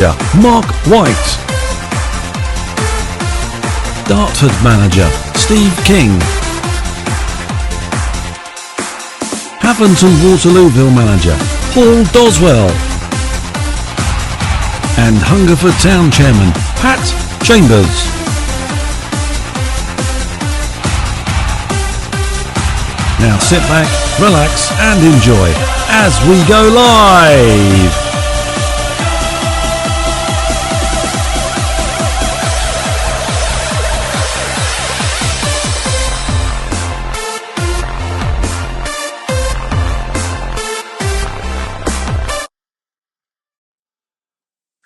Mark White. Dartford manager Steve King. Haventon Waterlooville manager Paul Doswell. And Hungerford Town chairman Pat Chambers. Now sit back, relax and enjoy as we go live.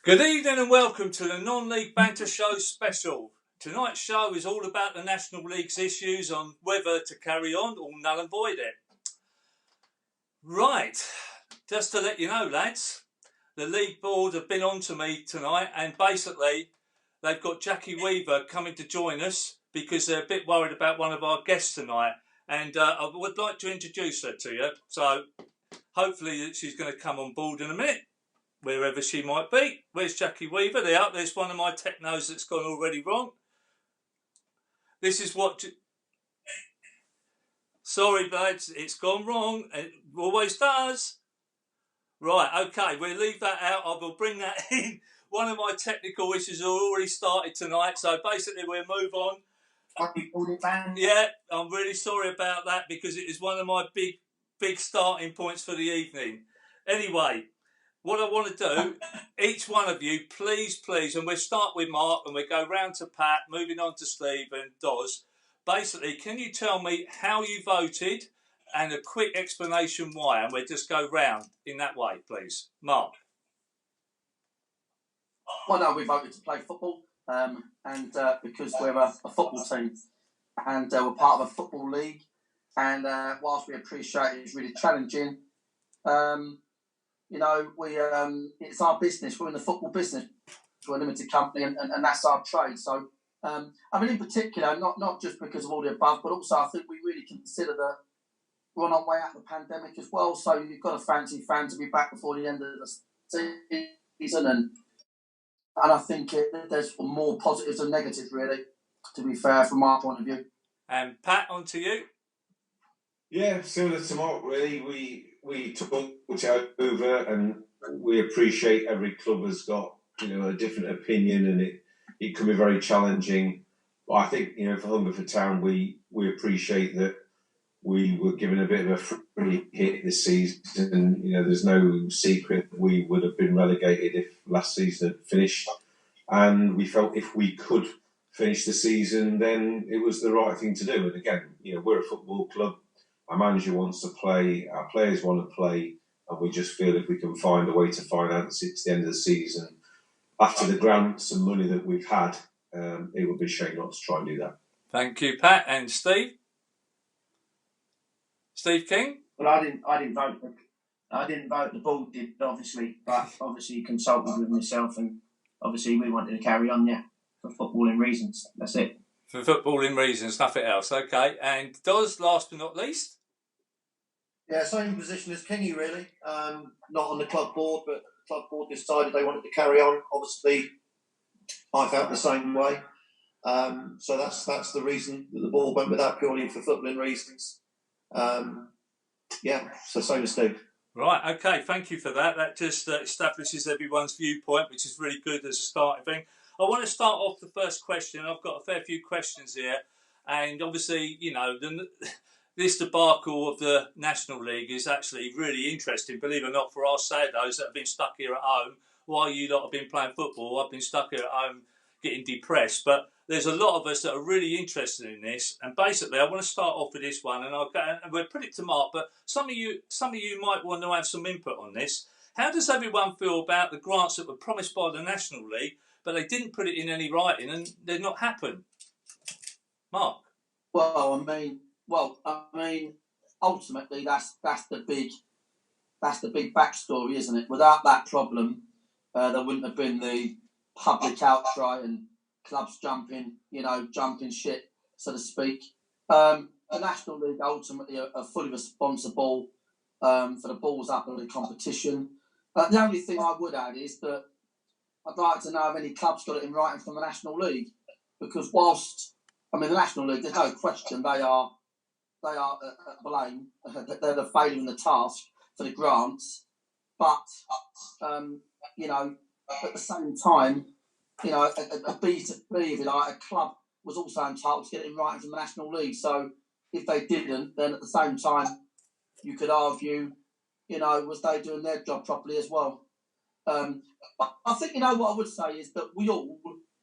Good evening and welcome to the Non-League Banter Show special. Tonight's show is all about the National League's issues on whether to carry on or null and void it. Right, just to let you know, lads, the league board have been on to me tonight and basically they've got Jackie Weaver coming to join us because they're a bit worried about one of our guests tonight, and I would like to introduce her to you. So hopefully she's going to come on board in a minute, wherever she might be. Where's Jackie Weaver? There's one of my technos that's gone already wrong. This is what... Sorry, lads, it's gone wrong. It always does. Right, okay, we'll leave that out. I will bring that in. One of my technical issues have already started tonight, so basically we'll move on. Yeah, I'm really sorry about that because it is one of my big starting points for the evening. Anyway, what I want to do, each one of you, please, and we'll start with Mark and we'll go round to Pat, moving on to Steve and Doz. Basically, can you tell me how you voted and a quick explanation why? And we'll just go round in that way, please. Mark. Well, no, we voted to play football and because we're a football team and we're part of a football league. And whilst we appreciate it's really challenging, you know, it's our business. We're in the football business. We're a limited company, and that's our trade. So, I mean, in particular, not just because of all the above, but also I think we really consider that we're on our way out of the pandemic as well. So you've got to fancy fans to be back before the end of the season, and I think there's more positives than negatives, really. To be fair, from our point of view. And Pat, on to you. Yeah, similar to Mark, really. We took it over, and we appreciate every club has got, you know, a different opinion, and it can be very challenging. But I think, you know, for Hungerford Town, we appreciate that we were given a bit of a free hit this season. You know, there's no secret that we would have been relegated if last season had finished, and we felt if we could finish the season, then it was the right thing to do. And again, you know, we're a football club. Our manager wants to play, our players want to play, and we just feel if we can find a way to finance it to the end of the season, after the grants and money that we've had, it would be a shame not to try and do that. Thank you, Pat. And Steve? Steve King? Well, I didn't vote. I didn't vote. The board did, obviously, but obviously consulted with myself, and obviously we wanted to carry on, yeah, for footballing reasons. That's it. For footballing reasons, nothing else. Okay. And Doz, last but not least? Yeah, same position as Kingy, really. Not on the club board, but the club board decided they wanted to carry on. Obviously, I felt the same way. So that's the reason that the board went with that, purely for footballing reasons. Yeah, so same as Steve. Right, okay, thank you for that. That just establishes everyone's viewpoint, which is really good as a starting thing. I want to start off the first question. I've got a fair few questions here. And obviously, you know, this debacle of the National League is actually really interesting, believe it or not, for our saddos that have been stuck here at home. While you lot have been playing football, I've been stuck here at home getting depressed. But there's a lot of us that are really interested in this. And basically, I want to start off with this one. And we'll put it to Mark, but some of you might want to have some input on this. How does everyone feel about the grants that were promised by the National League, but they didn't put it in any writing and they've not happened? Mark? Well, I mean, ultimately, that's the big backstory, isn't it? Without that problem, there wouldn't have been the public outcry and clubs jumping shit, so to speak. The National League ultimately are fully responsible for the balls up of the competition. The only thing I would add is that I'd like to know if any clubs got it in writing from the National League, because whilst the National League, there's no question they are at blame. They're the failure in the task for the grants, but at the same time, a B to B, if you like, a club was also entitled to get it in writing from the National League. So if they didn't, then at the same time, you could argue, was they doing their job properly as well? But I think, what I would say is that we all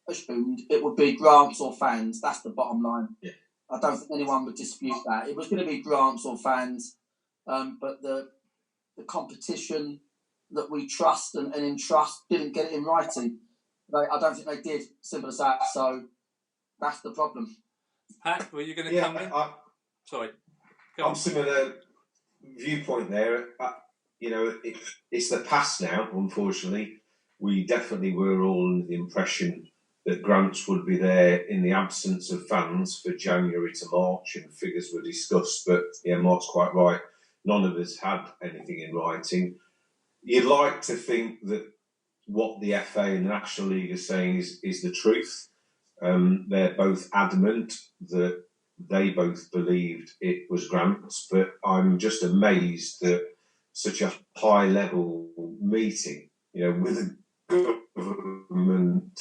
assumed it would be grants or fans. That's the bottom line. Yeah. I don't think anyone would dispute that. It was going to be grants or fans, but the competition that we trust and entrust didn't get it in writing. I don't think they did. Simple as that. So that's the problem. Pat, were you going to come in? Sorry. I'm similar viewpoint there. It's the past now, unfortunately. We definitely were all under the impression that grants would be there in the absence of fans for January to March, and figures were discussed. But yeah, Mark's quite right. None of us had anything in writing. You'd like to think that what the FA and the National League are saying is the truth. They're both adamant that they both believed it was grants, but I'm just amazed that such a high-level meeting, with a government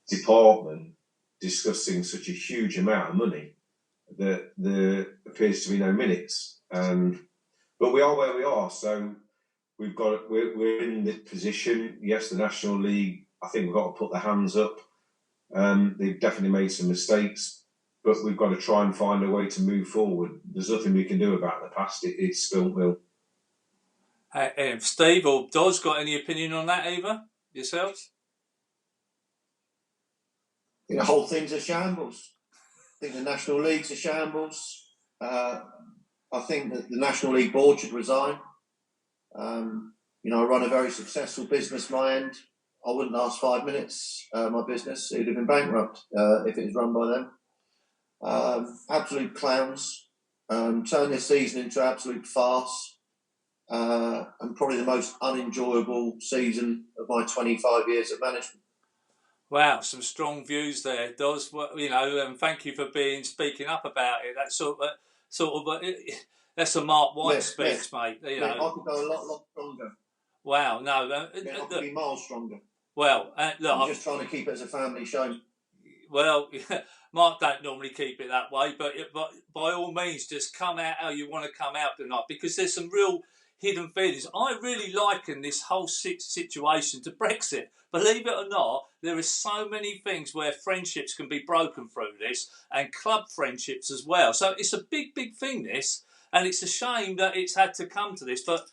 department discussing such a huge amount of money, that there appears to be no minutes. But we are where we are, so we're in this position. Yes, the National League, I think we've got to put their hands up. They've definitely made some mistakes, but we've got to try and find a way to move forward. There's nothing we can do about the past. It's spilt milk. Steve or Doz, got any opinion on that either? Yourselves? I think the whole thing's a shambles. I think the National League's a shambles. I think that the National League board should resign. I run a very successful business my end. I wouldn't last 5 minutes, my business. It would have been bankrupt if it was run by them. Absolute clowns. Turn this season into absolute farce. And probably the most unenjoyable season of my 25 years of management. Wow, some strong views there, Doz. Thank you for speaking up about it. That's that's a Mark White speech, mate. I could go a lot stronger. Wow, no, I could be miles stronger. Well, look, I'm just trying to keep it as a family show. Well, Mark don't normally keep it that way, but by all means, just come out how you want to come out tonight, because there's some real hidden feelings. I really liken this whole situation to Brexit. Believe it or not, there are so many things where friendships can be broken through this, and club friendships as well. So it's a big thing, this, and it's a shame that it's had to come to this. But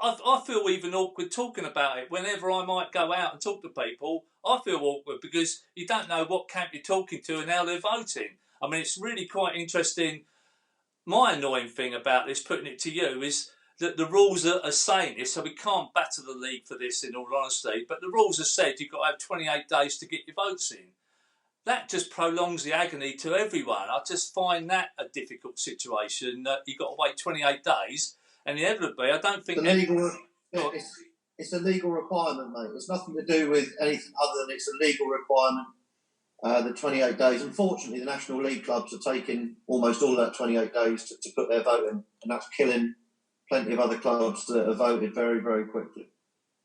I feel even awkward talking about it. Whenever I might go out and talk to people, I feel awkward because you don't know what camp you're talking to and how they're voting. I mean, it's really quite interesting. My annoying thing about this, putting it to you, is that the rules are saying this, so we can't batter the league for this, in all honesty, but the rules have said you've got to have 28 days to get your votes in. That just prolongs the agony to everyone. I just find that a difficult situation, that you've got to wait 28 days, and inevitably, I don't think... It's a legal requirement, mate. It's nothing to do with anything other than it's a legal requirement, the 28 days. Unfortunately, the National League clubs are taking almost all that 28 days to put their vote in, and that's killing plenty of other clubs that have voted very, very quickly.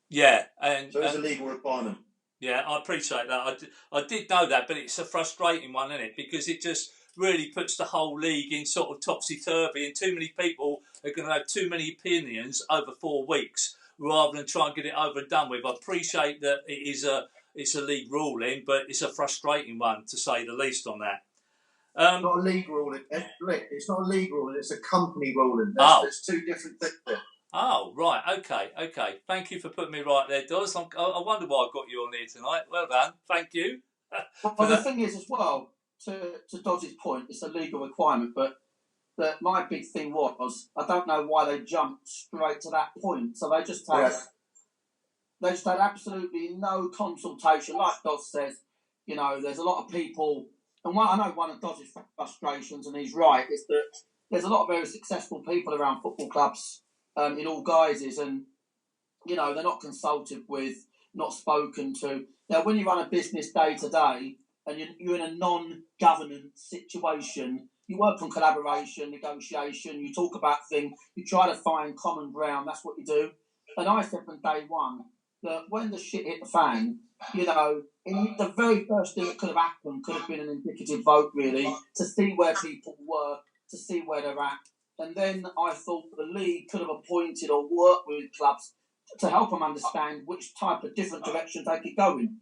Yeah. So it's a legal requirement. Yeah, I appreciate that. I did know that, but it's a frustrating one, isn't it? Because it just really puts the whole league in sort of topsy-turvy, and too many people are going to have too many opinions over 4 weeks rather than try and get it over and done with. I appreciate that it's a league ruling, but it's a frustrating one, to say the least, on that. It's not a league ruling. It's not a league ruling. It's a company ruling. There's two different things there. Oh, right. Okay. Thank you for putting me right there, Doz. I wonder why I got you on here tonight. Well done. Thank you. Well, the thing is, as well, to Doz's point, it's a legal requirement, but my big thing was, I don't know why they jumped straight to that point. So they just had absolutely no consultation. Like Doz says, there's a lot of people, and I know one of Doz's frustrations, and he's right, is that there's a lot of very successful people around football clubs in all guises, and they're not consulted with not spoken to. Now, when you run a business day to day and you're in a non-governance situation, you work on collaboration, negotiation, you talk about things, you try to find common ground, that's what you do. And I said from day one that when the shit hit the fan, the very first thing that could have happened could have been an indicative vote, really, to see where people were, to see where they're at. And then I thought the league could have appointed or worked with clubs to help them understand which type of different directions they could go in.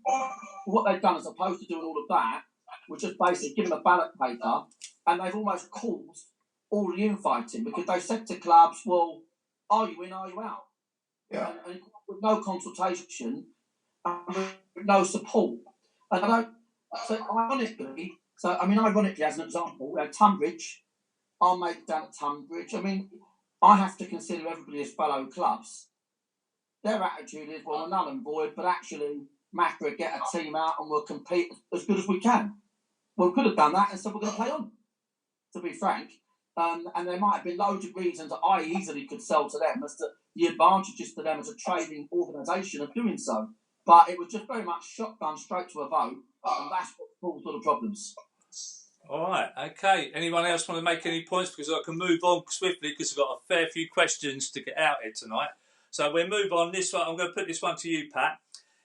What they've done, as opposed to doing all of that, was just basically give them a ballot paper, and they've almost caused all the infighting, because they said to clubs, well, are you in, are you out? Yeah. And with no consultation, and with no support. And ironically, as an example, we had Tunbridge, our mate down at Tunbridge. I mean, I have to consider everybody as fellow clubs. Their attitude is, well, we're null and void, but actually, Macra get a team out and we'll compete as good as we can. Well, we could have done that and said we're going to play on, to be frank. And there might have been loads of reasons that I easily could sell to them as to the advantages to them as a trading organisation of doing so. But it was just very much shotgun straight to a vote, and that's what caused all the problems. All right, okay. Anyone else want to make any points? Because I can move on swiftly because I've got a fair few questions to get out here tonight. So we'll move on. This one, I'm going to put this one to you, Pat.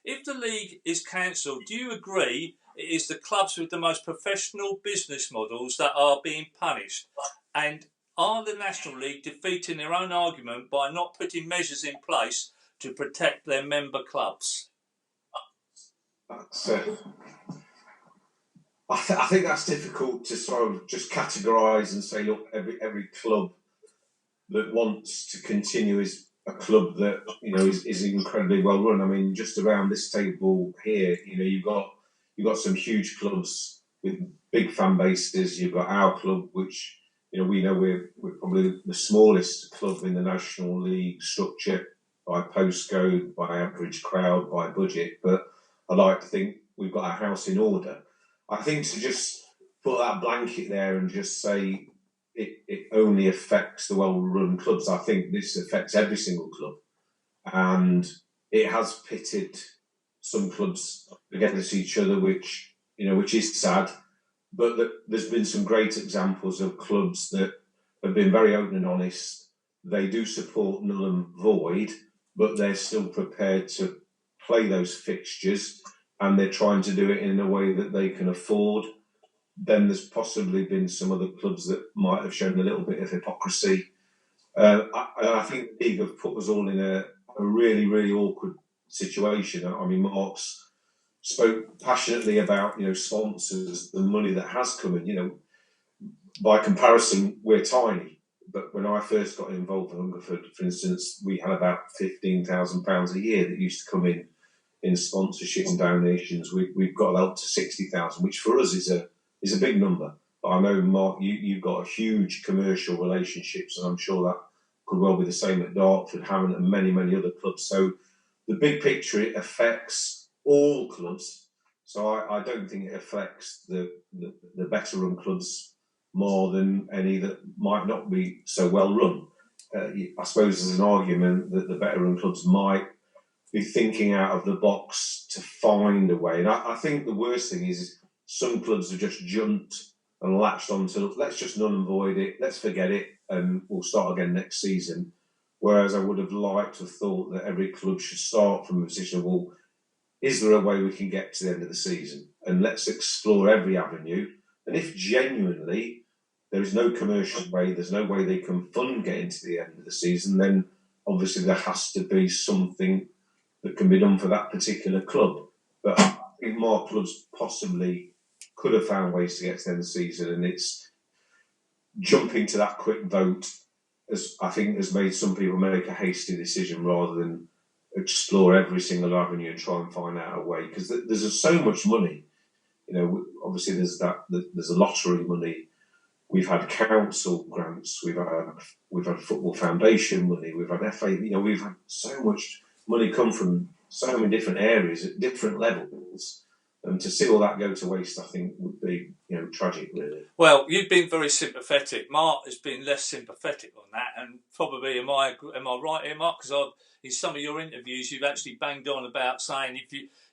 If the league is cancelled, do you agree it is the clubs with the most professional business models that are being punished? And are the National League defeating their own argument by not putting measures in place to protect their member clubs? I think that's difficult to sort of just categorise and say, look, every club that wants to continue is a club that is incredibly well run. I mean, just around this table here, you've got some huge clubs with big fan bases. You've got our club, which we know we're probably the smallest club in the National League structure by postcode, by average crowd, by budget. But I like to think we've got our house in order. I think to just put that blanket there and just say it only affects the well-run clubs, I think this affects every single club. And it has pitted some clubs against each other, which is sad. But there's been some great examples of clubs that have been very open and honest. They do support null and void, but they're still prepared to play those fixtures, and they're trying to do it in a way that they can afford. Then there's possibly been some other clubs that might have shown a little bit of hypocrisy. I think the league have put us all in a really, really awkward situation. I mean, Mark's spoke passionately about sponsors, the money that has come in. By comparison, we're tiny. But when I first got involved in Hungerford, for instance, we had about £15,000 a year that used to come in sponsorship and donations. We've got up to 60,000, which for us is a big number. But I know, Mark, you've got a huge commercial relationships, and I'm sure that could well be the same at Dartford, Hammond, and many, many other clubs. So the big picture, it affects all clubs. So I don't think it affects the better run clubs more than any that might not be so well run. I suppose there's an argument that the better run clubs might be thinking out of the box to find a way. And I think the worst thing is some clubs have just jumped and latched onto, let's just null and void it, let's forget it, and we'll start again next season. Whereas I would have liked to have thought that every club should start from a position of, well, is there a way we can get to the end of the season? And let's explore every avenue. And if genuinely there is no commercial way, there's no way they can fund getting to the end of the season, then obviously there has to be something that can be done for that particular club. But I think more clubs possibly could have found ways to get to the end of the season, and it's jumping to that quick vote has made some people make a hasty decision rather than explore every single avenue and try and find out a way. Because there's so much money, obviously there's a lottery money. We've had council grants, we've had football foundation money, we've had FA. We've had so much money come from so many different areas at different levels And to see all that go to waste, I think, would be, tragic, really. Well, you've been very sympathetic. Mark has been less sympathetic on that, and probably am I right here, Mark? Because in some of your interviews, you've actually banged on about saying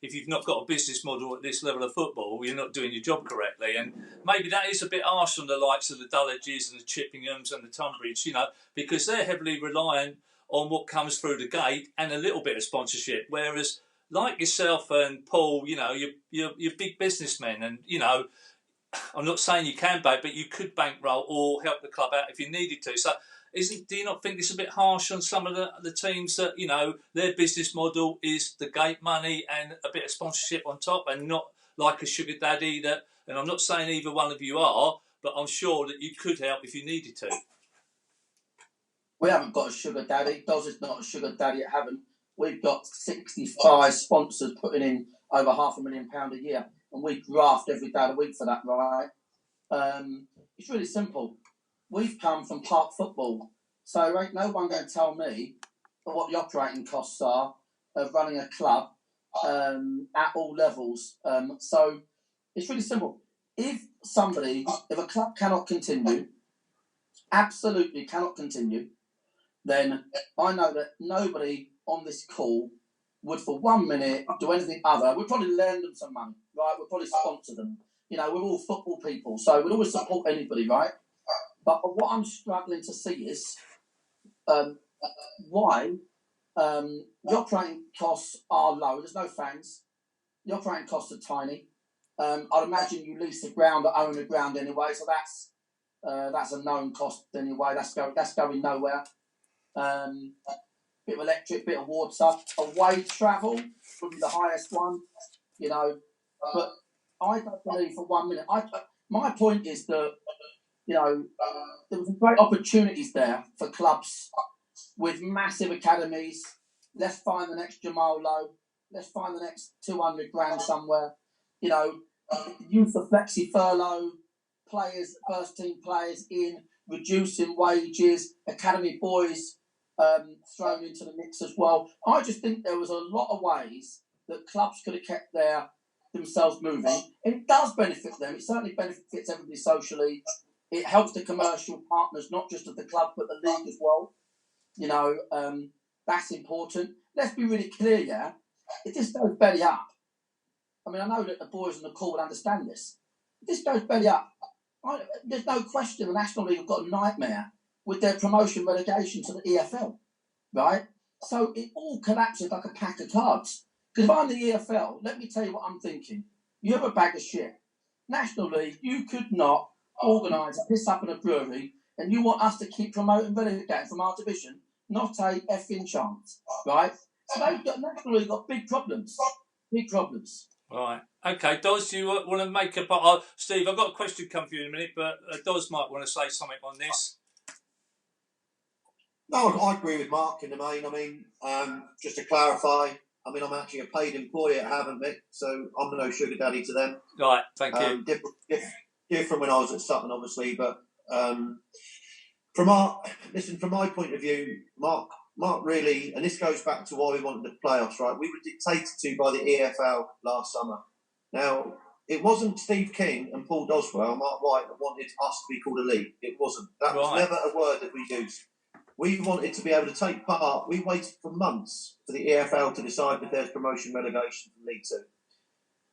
if you've not got a business model at this level of football, you're not doing your job correctly, and maybe that is a bit harsh on the likes of the Dulwich and the Chippinghams and the Tunbridge, because they're heavily reliant on what comes through the gate and a little bit of sponsorship, whereas like yourself and Paul, you're big businessmen, and I'm not saying you can bank, but you could bankroll or help the club out if you needed to. So, do you not think it's a bit harsh on some of the teams that their business model is the gate money and a bit of sponsorship on top, and not like a sugar daddy that? And I'm not saying either one of you are, but I'm sure that you could help if you needed to. We haven't got a sugar daddy. Doz is not a sugar daddy at Havant. We've got 65 sponsors putting in over £500,000 a year, and we graft every day of the week for that, right? It's really simple. We've come from park football, so ain't no one going to tell me what the operating costs are of running a club at all levels. So it's really simple. If a club cannot continue, absolutely cannot continue, then I know that nobody on this call would for 1 minute do anything other. We'd probably lend them some money, right? We'd probably sponsor them. We're all football people, so we'd always support anybody, right? But what I'm struggling to see is why the operating costs are low. There's no fans. The operating costs are tiny. I'd imagine you lease the ground or own the ground anyway, so that's a known cost anyway. That's going nowhere. Bit of electric, bit of water. Away travel would be the highest one, But I don't believe for 1 minute. My point is that there was great opportunities there for clubs with massive academies. Let's find the next Jamal Lowe. Let's find the next 200 grand somewhere. Use the flexi furlough, players, first team players in, reducing wages, academy boys thrown into the mix as well. I just think there was a lot of ways that clubs could have kept themselves moving. And it does benefit them. It certainly benefits everybody socially. It helps the commercial partners, not just of the club, but the league as well. That's important. Let's be really clear, yeah? If this goes belly up, I know that the boys on the call will understand this. If this goes belly up, there's no question the National League have got a nightmare with their promotion relegation to the EFL, right? So it all collapses like a pack of cards. Because if I'm the EFL, let me tell you what I'm thinking. You have a bag of shit. National League, you could not organise a piss up in a brewery and you want us to keep promoting relegating from our division? Not a effing chance, right? So National League got big problems. Big problems. Right. Okay, Doz, do you want to make a... Steve, I've got a question come for you in a minute, but Doz might want to say something on this. No, I agree with Mark in the main. Just to clarify, I'm actually a paid employee at Havant, Mick, so I'm no sugar daddy to them. Right, thank you. Different when I was at Sutton, obviously, but from my point of view, Mark really, and this goes back to why we wanted the playoffs, right? We were dictated to by the EFL last summer. Now, it wasn't Steve King and Paul Doswell, Mark White, that wanted us to be called a league. It wasn't. That was never a word that we used. We wanted to be able to take part. We waited for months for the EFL to decide if there's promotion relegation from League Two.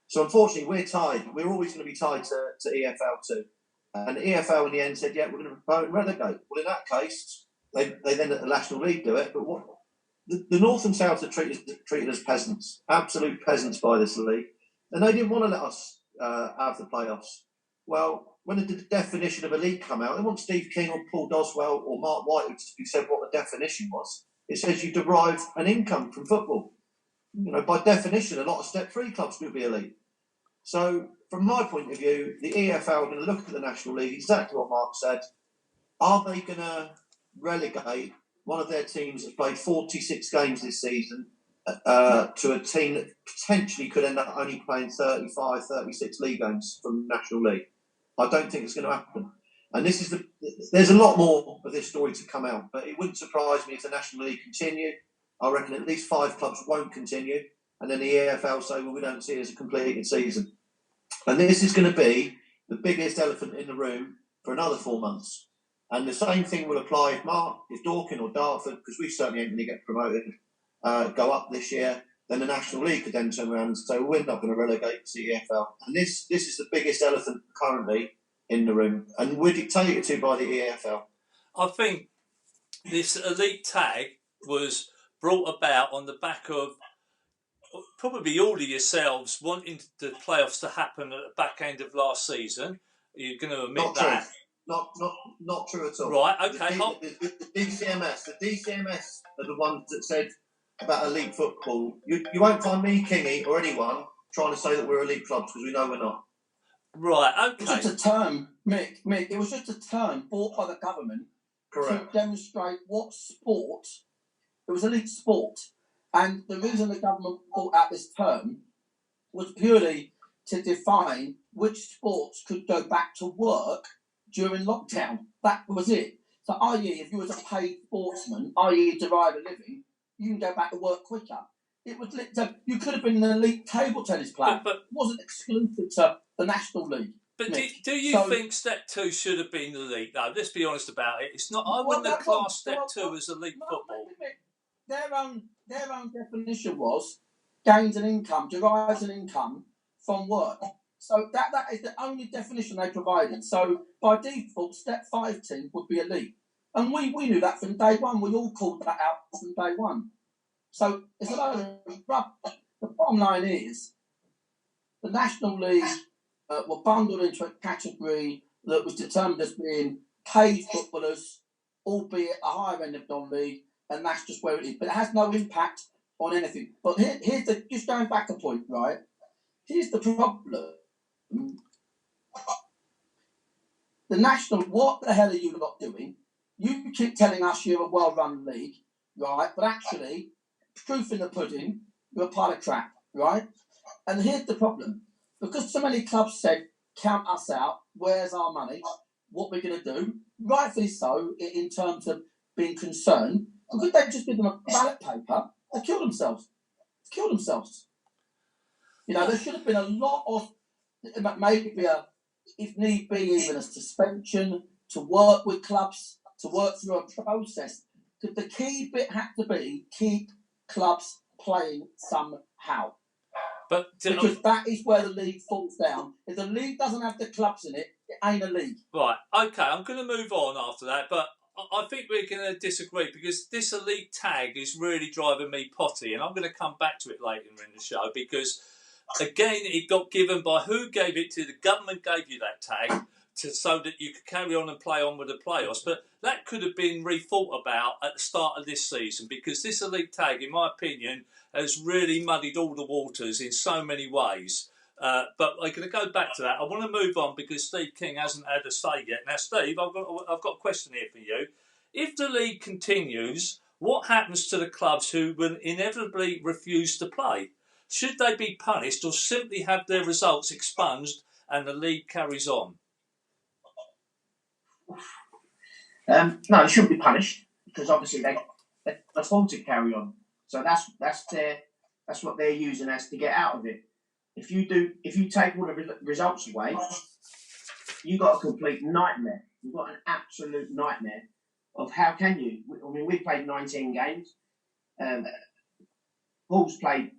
So unfortunately, we're tied. We're always going to be tied to EFL 2. And the EFL in the end said, yeah, we're going to promote and relegate. Well, in that case, they then at the National League do it. But the North and South are treated as peasants, absolute peasants by this league. And they didn't want to let us have the playoffs. Well, when the definition of a league come out, they want Steve King or Paul Doswell or Mark White who said what the definition was. It says you derive an income from football. By definition, a lot of Step 3 clubs will be a league. So, from my point of view, the EFL are going to look at the National League, exactly what Mark said. Are they going to relegate one of their teams that's played 46 games this season to a team that potentially could end up only playing 35, 36 league games from the National League? I don't think it's going to happen. And there's a lot more of this story to come out, but it wouldn't surprise me if the National League continue. I reckon at least 5 clubs won't continue. and then the EFL say, well, we don't see it as a completed season. And this is going to be the biggest elephant in the room for another 4 months. And the same thing will apply if Dorking or Dartford, because we certainly ain't going to get promoted, go up this year. Then the National League could then turn around and say, well, we're not going to relegate to the EFL. And this is the biggest elephant currently in the room, and we're dictated to by the EFL. I think this elite tag was brought about on the back of probably all of yourselves wanting the playoffs to happen at the back end of last season. You're going to admit not that? True. Not true at all. Right, okay. The DCMS are the ones that said about elite football. You won't find me, Kingy, or anyone trying to say that we're elite clubs, because we know we're not. Right, okay. It was just a term, Mick, it was just a term bought by the government. Correct. To demonstrate what sport, it was elite sport. And the reason the government brought out this term was purely to define which sports could go back to work during lockdown. That was it. So, i.e., if you was a paid sportsman, i.e., derive a living, you can go back to work quicker. It was you could have been an elite table tennis player. But it wasn't exclusive to the National League. But do you think Step 2 should have been elite, though? Let's be honest about it. It's not. I wouldn't have classed Step 2 as elite football. Their own definition was gains an income, derives an income from work. So that is the only definition they provided. So by default, Step 5 team would be elite. And we knew that from day one. We all called that out from day one. So it's a lot of rubbish. The bottom line is the National League were bundled into a category that was determined as being paid footballers, albeit a higher end of non-league, and that's just where it is. But it has no impact on anything. But here's just going back a point, right? Here's the problem. The National, what the hell are you lot doing? You keep telling us you're a well-run league, right? But actually, proof in the pudding, you're a pile of crap, right? And here's the problem. Because so many clubs said, count us out, where's our money, what we're going to do, rightfully so, in terms of being concerned, because they just give them a ballot paper, they kill themselves. You know, there should have been a lot of, maybe if need be, even a suspension to work with clubs, to work through a process. Because the key bit had to be keep clubs playing somehow. But because that is where the league falls down. If the league doesn't have the clubs in it, it ain't a league. Right, okay, I'm going to move on after that, but I think we're going to disagree because this elite tag is really driving me potty, and I'm going to come back to it later in the show because, again, it got given by who gave it to. The government gave you that tag so that you could carry on and play on with the playoffs, but that could have been rethought about at the start of this season because this elite tag, in my opinion, has really muddied all the waters in so many ways. But I'm going to go back to that. I want to move on because Steve King hasn't had a say yet. Now, Steve, I've got a question here for you. If the league continues, what happens to the clubs who will inevitably refuse to play? Should they be punished or simply have their results expunged and the league carries on? No, they shouldn't be punished because obviously they're told to carry on. So that's what they're using as to get out of it. If you take all the results away, you've got a complete nightmare. You've got an absolute nightmare of how can you? I mean, we played 19 games. Paul's played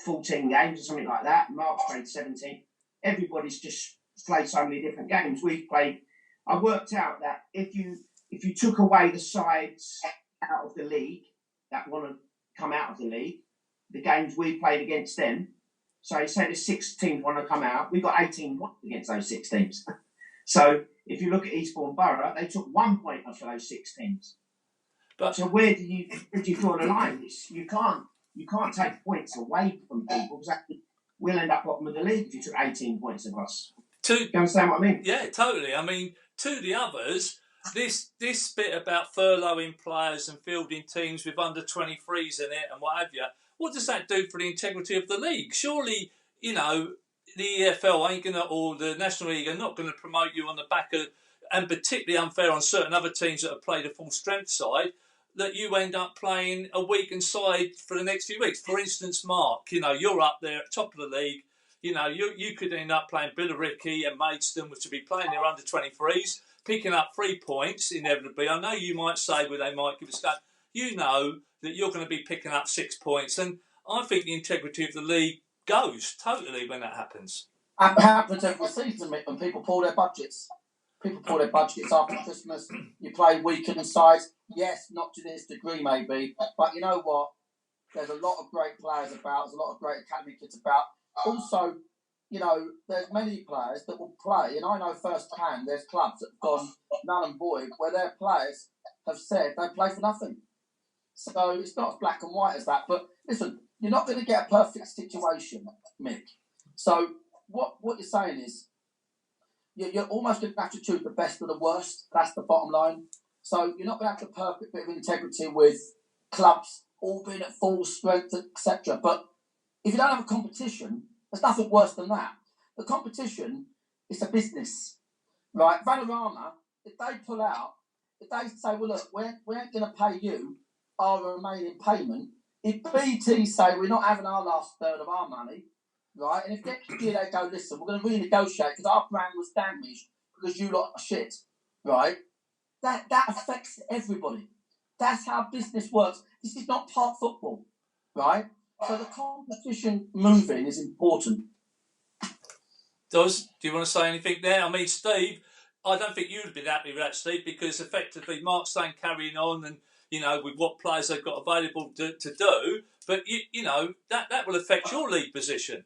14 games or something like that. Mark's played 17. Everybody's just played so many different games. I worked out that if you took away the sides out of the league that want to come out of the league, the games we played against them, so say the 6 teams want to come out, we got 18 points against those 6 teams. So if you look at Eastbourne Borough, they took 1 point off of those 6 teams. So where do you draw the line? You can't take points away from people because we'll end up bottom of the league if you took 18 points of us. Do you understand what I mean? Yeah, totally. I mean, to the others, this bit about furloughing players and fielding teams with under 23s in it and what have you, what does that do for the integrity of the league? Surely, the EFL ain't going to, or the National League are not going to promote you on the back of, and particularly unfair on certain other teams that have played a full strength side. that you end up playing a weakened side for the next few weeks. For instance, Mark, you're up there at the top of the league. You could end up playing Billericay and Maidstone, which would be playing their under 23s, picking up 3 points inevitably. I know you might say, well, they might give us that. You know that you're going to be picking up 6 points, and I think the integrity of the league goes totally when that happens. It happens every season, Mick, when people pull their budgets. People pull their budgets after Christmas. You play weakened sides. Yes, not to this degree, maybe. But you know what? There's a lot of great players about. There's a lot of great academy kids about. Also, there's many players that will play. And I know firsthand there's clubs that have gone null and void where their players have said they play for nothing. So it's not as black and white as that. But listen, you're not going to get a perfect situation, Mick. So what you're saying is, you're almost going to have to choose the best of the worst. That's the bottom line. So you're not going to have the perfect bit of integrity with clubs all being at full strength, etc. But if you don't have a competition, there's nothing worse than that. The competition is a business, right? Vanarama, if they pull out, if they say, well, look, we ain't going to pay you our remaining payment, if BT say we're not having our last third of our money, right? And if next year they go, listen, we're going to renegotiate because our brand was damaged because you lot are shit, right? That affects everybody. That's how business works. This is not part football, right? So the competition moving is important. Do you want to say anything there? I mean, Steve, I don't think you'd have been happy with that, Steve, because effectively Mark's saying carrying on and, with what players they've got available to do, but, that will affect your league position.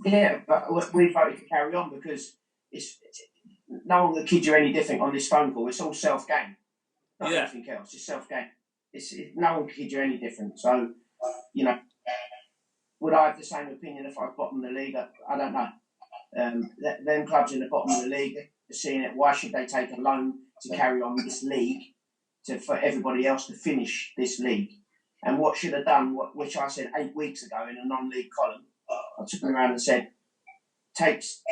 Yeah, but we voted to carry on because no one will kid you any different on this phone call. It's all self-gain, not anything else. It's self-gain. No one will kid you any different. So, would I have the same opinion if I bottomed the league? I don't know. Them clubs in the bottom of the league are seeing it. Why should they take a loan to carry on with this league for everybody else to finish this league? And what should have done, which I said 8 weeks ago in a non-league column, I took them around and said, let's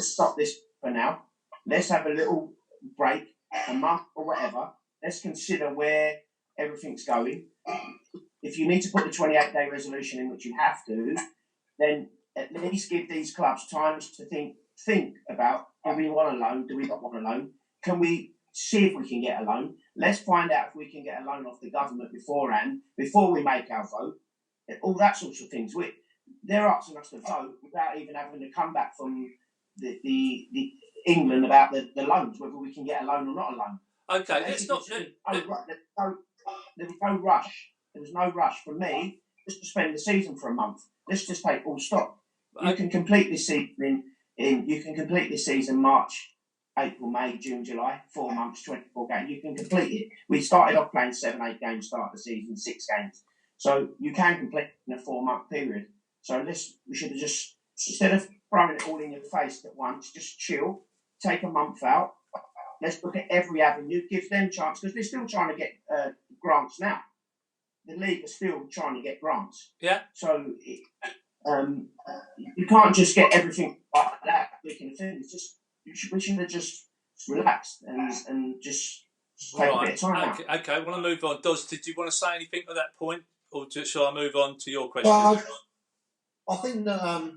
stop this for now. Let's have a little break, a month or whatever. Let's consider where everything's going. If you need to put the 28-day resolution in, which you have to, then at least give these clubs time to think about, do we want a loan? Do we not want a loan? Can we see if we can get a loan? Let's find out if we can get a loan off the government beforehand, before we make our vote. All that sorts of things. They're asking us to vote without even having to come back from the England about the loans, whether we can get a loan or not a loan. Okay, let's not. There was no rush. There was no rush for me just to spend the season for a month. Let's just take all stock. You can complete this season you can complete this season March, April, May, June, July, 4 months, 24 games. You can complete it. We started off playing 7-8 games, start the season, 6 games. So you can complete in a 4-month period. So we should have just, instead of throwing it all in your face at once, just chill, take a month out. Let's look at every avenue, give them chance, because they're still trying to get grants now. The league is still trying to get grants. Yeah. So you can't just get everything like that. We should have just relaxed and just take a bit of time out. Okay, I want to move on. Doz, did you want to say anything at that point, or shall I move on to your question? Well, I think that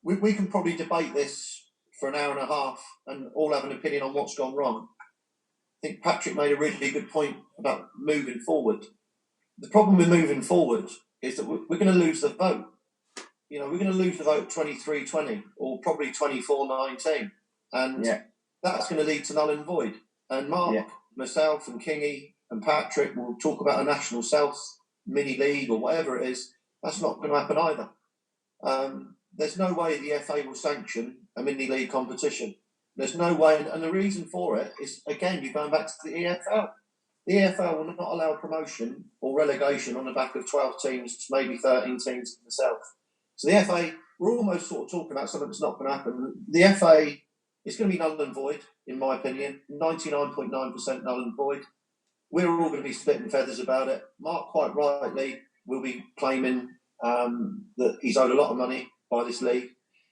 we can probably debate this for an hour and a half and all have an opinion on what's gone wrong. I think Patrick made a really good point about moving forward. The problem with moving forward is that we're going to lose the vote. We're going to lose the vote 23-20 or probably 24-19. And that's going to lead to null and void. And Mark, myself and Kingy and Patrick will talk about a National South mini league or whatever it is. That's not going to happen either. There's no way the FA will sanction a mini league competition. There's no way, and the reason for it is, again, you're going back to the EFL. The EFL will not allow promotion or relegation on the back of 12 teams, maybe 13 teams in the South. So the FA, we're almost sort of talking about something that's not going to happen. The FA is going to be null and void, in my opinion, 99.9% null and void. We're all going to be splitting feathers about it. Mark, quite rightly, will be claiming that he's owed a lot of money by this league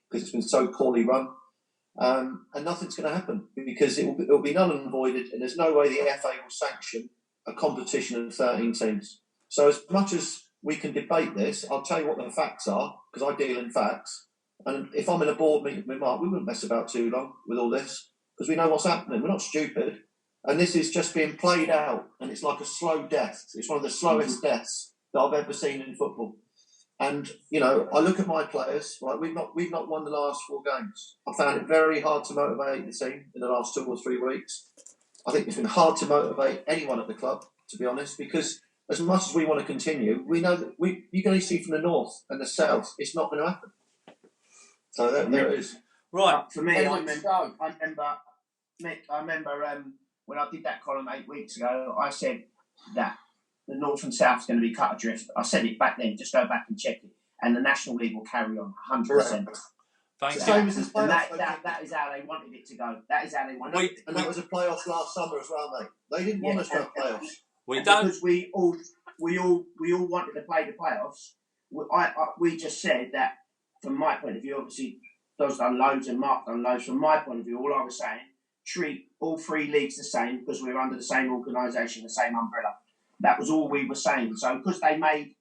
because it's been so poorly run. and nothing's going to happen because it will be null and voided, and there's no way the FA will sanction a competition of 13 teams. So as much as we can debate this, I'll tell you what the facts are, because I deal in facts. And if I'm in a board meeting with Mark, we wouldn't mess about too long with all this, because we know what's happening. We're not stupid. And this is just being played out, and it's like a slow death. It's one of the slowest deaths that I've ever seen in football. And, you know, I look at my players, like we've not won the last 4 games. I found it very hard to motivate the team in the last 2 or 3 weeks. I think it's been hard to motivate anyone at the club, to be honest, because as much as we want to continue, we know that you can only see from the north and the south, it's not going to happen. So there it is. Right. For me, I remember when I did that column 8 weeks ago, I said that the North and South is going to be cut adrift. I said it back then, just go back and check it. And the National League will carry on 100%. Thank you. That is how they wanted it to go. That is how they wanted it. And that was a playoffs last summer as well, mate. They didn't want us to have playoffs. Because we all wanted to play the playoffs. We just said that, from my point of view, obviously, Do's done loads and Mark done loads. From my point of view, all I was saying, treat all 3 leagues the same because we're under the same organisation, the same umbrella. That was all we were saying. So because they made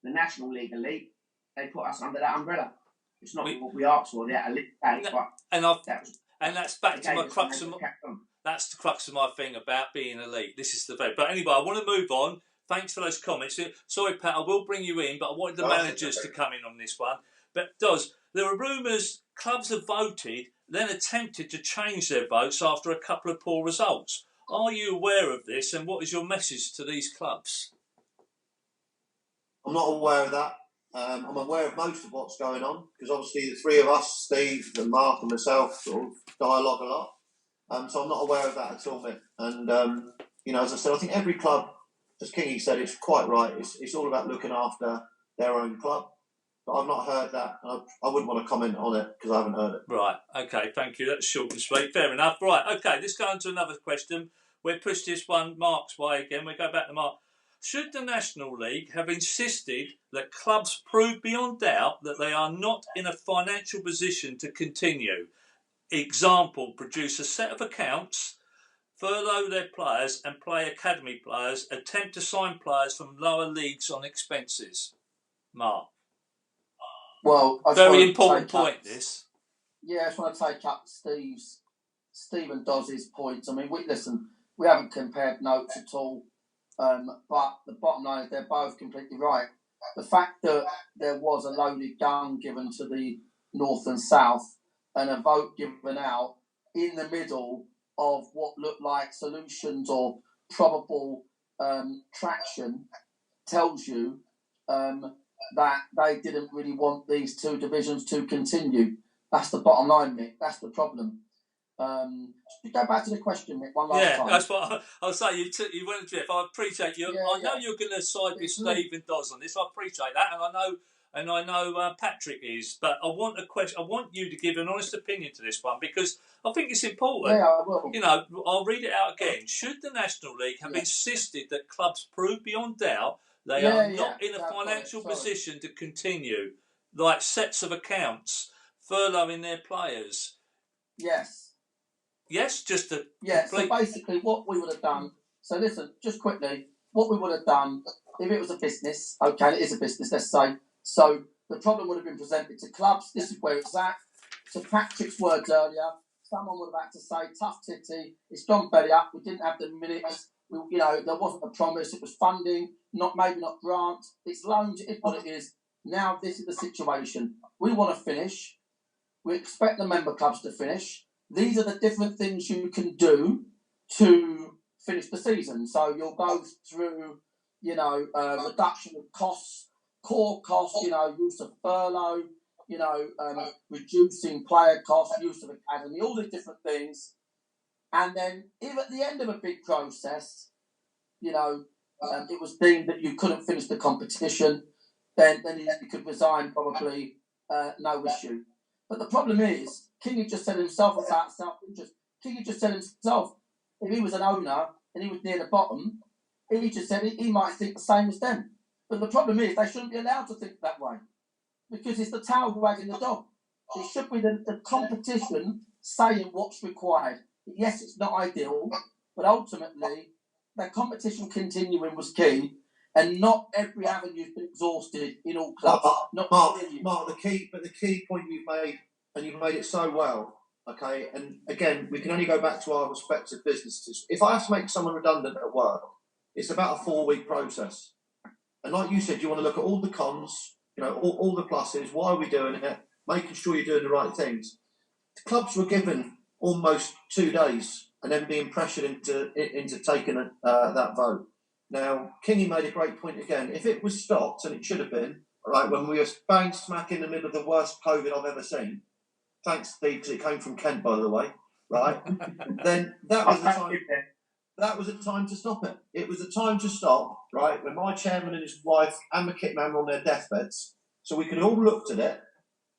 the National League elite, they put us under that umbrella. It's not what we asked for. That elite, and that's back to my crux of that's the crux of my thing about being elite. This is the thing. But anyway, I want to move on. Thanks for those comments. Sorry, Pat, I will bring you in, but I wanted the managers to come in on this one. But there are rumours clubs have voted, then attempted to change their votes after a couple of poor results. Are you aware of this, and what is your message to these clubs? I'm not aware of that. I'm aware of most of what's going on, because obviously the 3 of us, Steve and Mark and myself, sort of dialogue a lot. So I'm not aware of that at all, mate. And, you know, as I said, I think every club, as Kingy said, it's quite right. It's all about looking after their own club. But I've not heard that. I wouldn't want to comment on it because I haven't heard it. Right, okay, thank you. That's short and sweet. Fair enough. Right, okay, let's go on to another question. We'll push this one Mark's way again. We go back to Mark. Should the National League have insisted that clubs prove beyond doubt that they are not in a financial position to continue? Example, produce a set of accounts, furlough their players and play academy players, attempt to sign players from lower leagues on expenses. Mark. Well, very important point, this. Yeah, I just want to take up Steve and Doz's points. I mean, we haven't compared notes at all, but the bottom line is they're both completely right. The fact that there was a loaded gun given to the North and South and a vote given out in the middle of what looked like solutions or probable traction tells you that they didn't really want these 2 divisions to continue. That's the bottom line, Mick. That's the problem. Go back to the question, Mick, one last time. Yeah, that's what I was saying. You went to it. I appreciate you. Yeah, I know you're going to side with Steve and Doz on this. I appreciate that, and I know Patrick is. But I want a question. I want you to give an honest opinion to this one because I think it's important. Yeah, I will. You know, I'll read it out again. Should the National League have insisted that clubs prove beyond doubt they are not in a financial position to continue, like sets of accounts, furloughing their players? Yes. Yes, just a... Yeah, so basically what we would have done... So listen, just quickly, what we would have done, if it was a business, okay, it is a business, let's say, so the problem would have been presented to clubs, this is where it's at. To Patrick's words earlier, someone would have had to say, tough titty, it's gone belly up, we didn't have the minutes, there wasn't a promise, it was funding, maybe not grant, it's loans, it's what it is. Now this is the situation. We want to finish, we expect the member clubs to finish. These are the different things you can do to finish the season. So you'll go through, reduction of costs, core costs, use of furlough, reducing player costs, use of academy, all these different things. And then if at the end of a big process, it was deemed that you couldn't finish the competition, then you could resign probably, no issue. But the problem is, Kingy just said himself about self-interest. Kingy just said himself, if he was an owner and he was near the bottom, he just said he might think the same as them. But the problem is, they shouldn't be allowed to think that way because it's the tail wagging the dog. It should be the competition saying what's required. Yes, it's not ideal, but ultimately, that competition continuing was key, and not every avenue's been exhausted in all clubs. Mark, the key point you've made, and you've made it so well. Okay, and again, we can only go back to our respective businesses. If I have to make someone redundant at work, it's about a 4-week process. And like you said, you want to look at all the cons, all the pluses. Why are we doing it? Making sure you're doing the right things. The clubs were given almost 2 days, and then being pressured into taking that vote. Now, Kingy made a great point again. If it was stopped, and it should have been, right, when we were bang smack in the middle of the worst COVID I've ever seen, thanks, Steve, because it came from Kent, by the way, right? Then that was the time. That was a time to stop it. It was a time to stop, right, when my chairman and his wife and the kit man were on their deathbeds. So we could all looked at it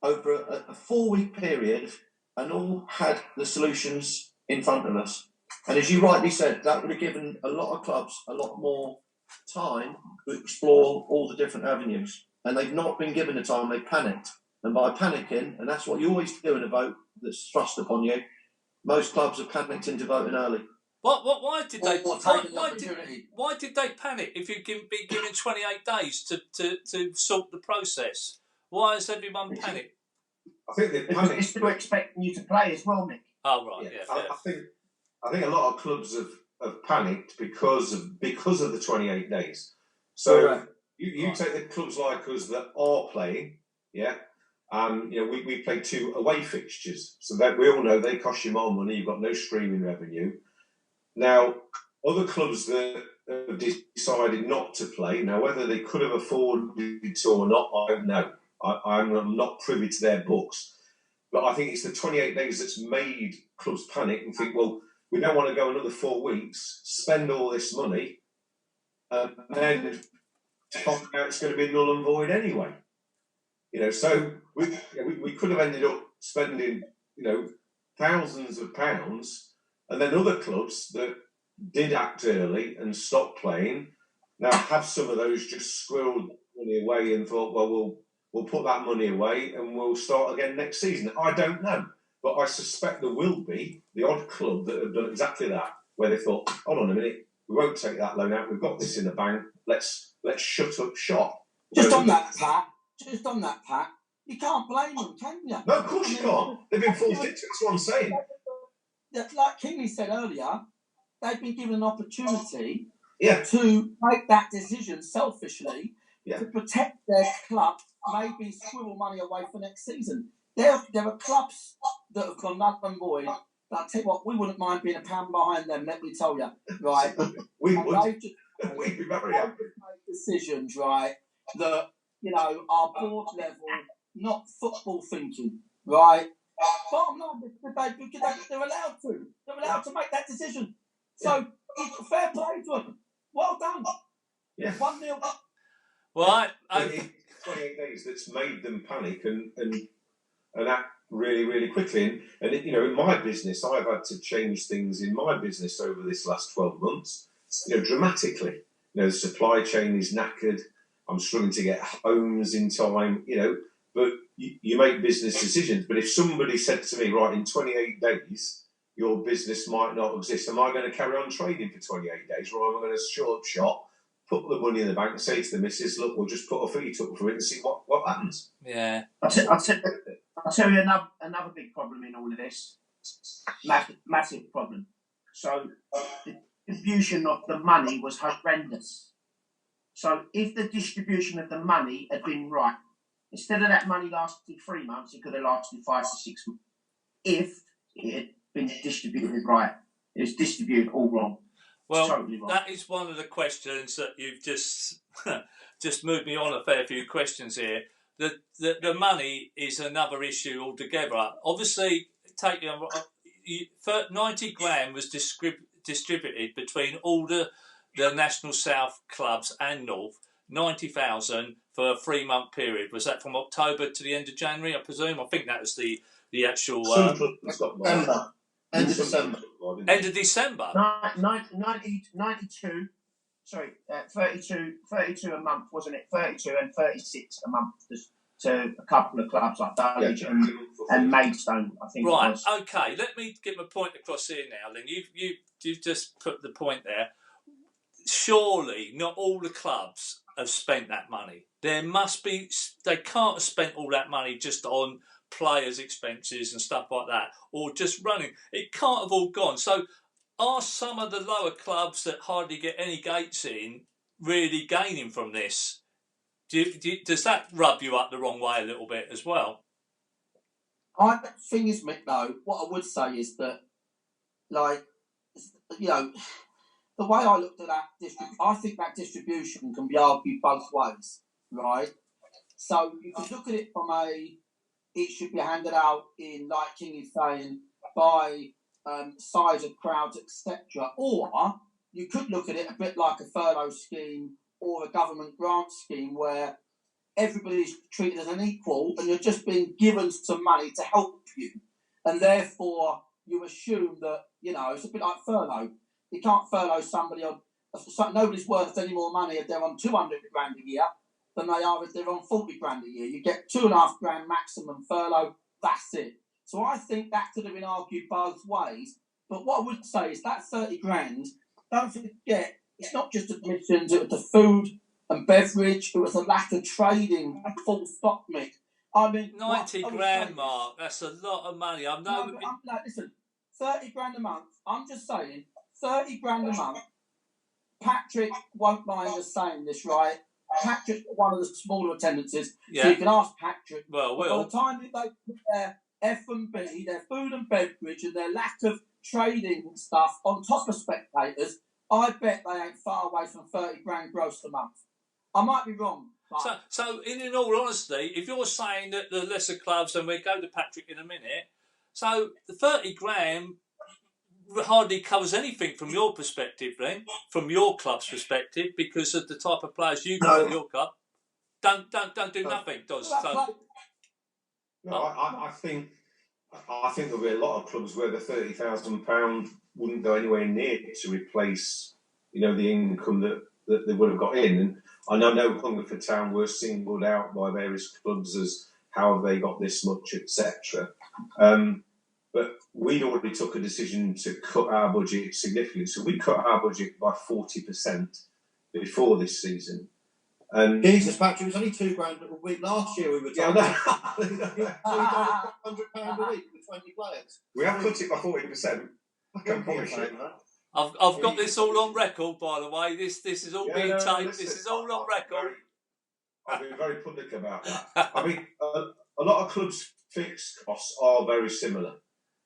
over a 4-week period and all had the solutions in front of us. And as you rightly said, that would have given a lot of clubs a lot more time to explore all the different avenues. And they've not been given the time, they panicked. And by panicking, and that's what you always do in a vote that's thrust upon you, most clubs have panicked into voting early. Why did they panic if you've been given 28 days to sort the process? Why has everyone panicked? I think they panicked. It's still expecting you to play as well, Mick. Oh, right, yeah. I think a lot of clubs have panicked because of the 28 days. So you take the clubs like us that are playing, yeah. We play 2 away fixtures, so that we all know they cost you more money. You've got no streaming revenue. Now, other clubs that have decided not to play, now whether they could have afforded to or not, I don't know. I'm not privy to their books. But I think it's the 28 days that's made clubs panic and think, well, we don't want to go another 4 weeks, spend all this money, and then find out it's going to be null and void anyway. So we could have ended up spending, thousands of pounds. And then other clubs that did act early and stopped playing now have some of those just squirreled money away and thought, well, we'll put that money away and we'll start again next season. I don't know, but I suspect there will be the odd club that have done exactly that, where they thought, hold on a minute, we won't take that loan out. We've got this in the bank. Let's shut up shop. Just on that, Pat, you can't blame them, can you? No, of course you can't. They've been forced into it. That's what I'm saying. Like Kingley said earlier, they've been given an opportunity to make that decision selfishly to protect their club, maybe squirrel money away for next season. There are clubs that have gone null and void. But I tell you what, we wouldn't mind being a pound behind them, let me tell you, right? We'd be very happy. Make decisions, right, that, are board level, not football thinking, right? Bottom line, they're allowed to. They're allowed to make that decision. So, fair play to them. Well done. Yeah. 1-0. Well, 28 days that's made them panic and act really, really quickly. And in my business, I've had to change things in my business over this last 12 months, dramatically. The supply chain is knackered. I'm struggling to get homes in time, but you make business decisions. But if somebody said to me, right, in 28 days, your business might not exist, am I going to carry on trading for 28 days, or am I going to shut up shop, put the money in the bank and say to the missus, look, we'll just put a feet up for it and see what happens? Yeah. I'll tell you another big problem in all of this. Massive problem. So the distribution of the money was horrendous. So if the distribution of the money had been right, instead of that money lasting 3 months, it could have lasted 5 to 6 months. If it had been distributed right. It was distributed all wrong. Well, totally wrong. That is one of the questions that you've just moved me on a fair few questions here. The money is another issue altogether. Obviously, 90 grand was distributed between all the National South clubs and North, 90,000 for a 3-month period. Was that from October to the end of January, I presume? I think that was the actual... End of December. End of December? 92, sorry, 32 a month, wasn't it? 32 and 36 a month. to a couple of clubs like Dulwich and Maidstone, I think it Right, was. okay, let me get my point across here now then. You've just put the point there. Surely not all the clubs have spent that money. There must be, they can't have spent all that money just on players' expenses and stuff like that, or just running. It can't have all gone. So are some of the lower clubs that hardly get any gates in really gaining from this? Does that rub you up the wrong way a little bit as well? Thing is, Mick, though, what I would say is that, like, you know, the way I looked at that, I think that distribution can be argued both ways, right? So you can look at it from it should be handed out in, like King is saying, by size of crowds, etc. Or you could look at it a bit like a furlough scheme or a government grant scheme where everybody's treated as an equal and you're just being given some money to help you. And therefore, you assume that, you know, it's a bit like furlough. You can't furlough somebody on... Nobody's worth any more money if they're on 200 grand a year than they are if they're on 40 grand a year. You get 2.5 grand maximum furlough, that's it. So I think that could have been argued both ways. But what I would say is that 30 grand, don't forget, it's not just admissions, it was the food and beverage, it was a lack of trading, full stop, Mick. I mean... 90 grand, Mark, that's a lot of money. Listen, 30 grand a month, I'm just saying, 30 grand a month, Patrick won't mind us saying this, right? Patrick's one of the smaller attendances, so you can ask Patrick. Well, by the time they put their F&B, their food and beverage, and their lack of trading stuff on top of spectators, I bet they ain't far away from 30 grand gross a month. I might be wrong. So in all honesty, if you're saying that the lesser clubs, and we'll go to Patrick in a minute, so the 30 grand hardly covers anything from your perspective then, from your club's perspective, because of the type of players you got at your club. Don't do nothing, does so. No, I think there'll be a lot of clubs where the £30,000 wouldn't go anywhere near to replace, you know, the income that they would have got in. And I know Hungerford Town were singled out by various clubs as how have they got this much, etc. But we'd already took a decision to cut our budget significantly. So we cut our budget by 40% before this season. And Jesus, Patrick, it was only £2 a week last year. We were told £200 a week with 20 players. We have cut it by 40%. I can promise you. I've got this all on record, by the way. This is all being taped. This is all on record. I've been very public about that. I mean, a lot of clubs' fixed costs are very similar.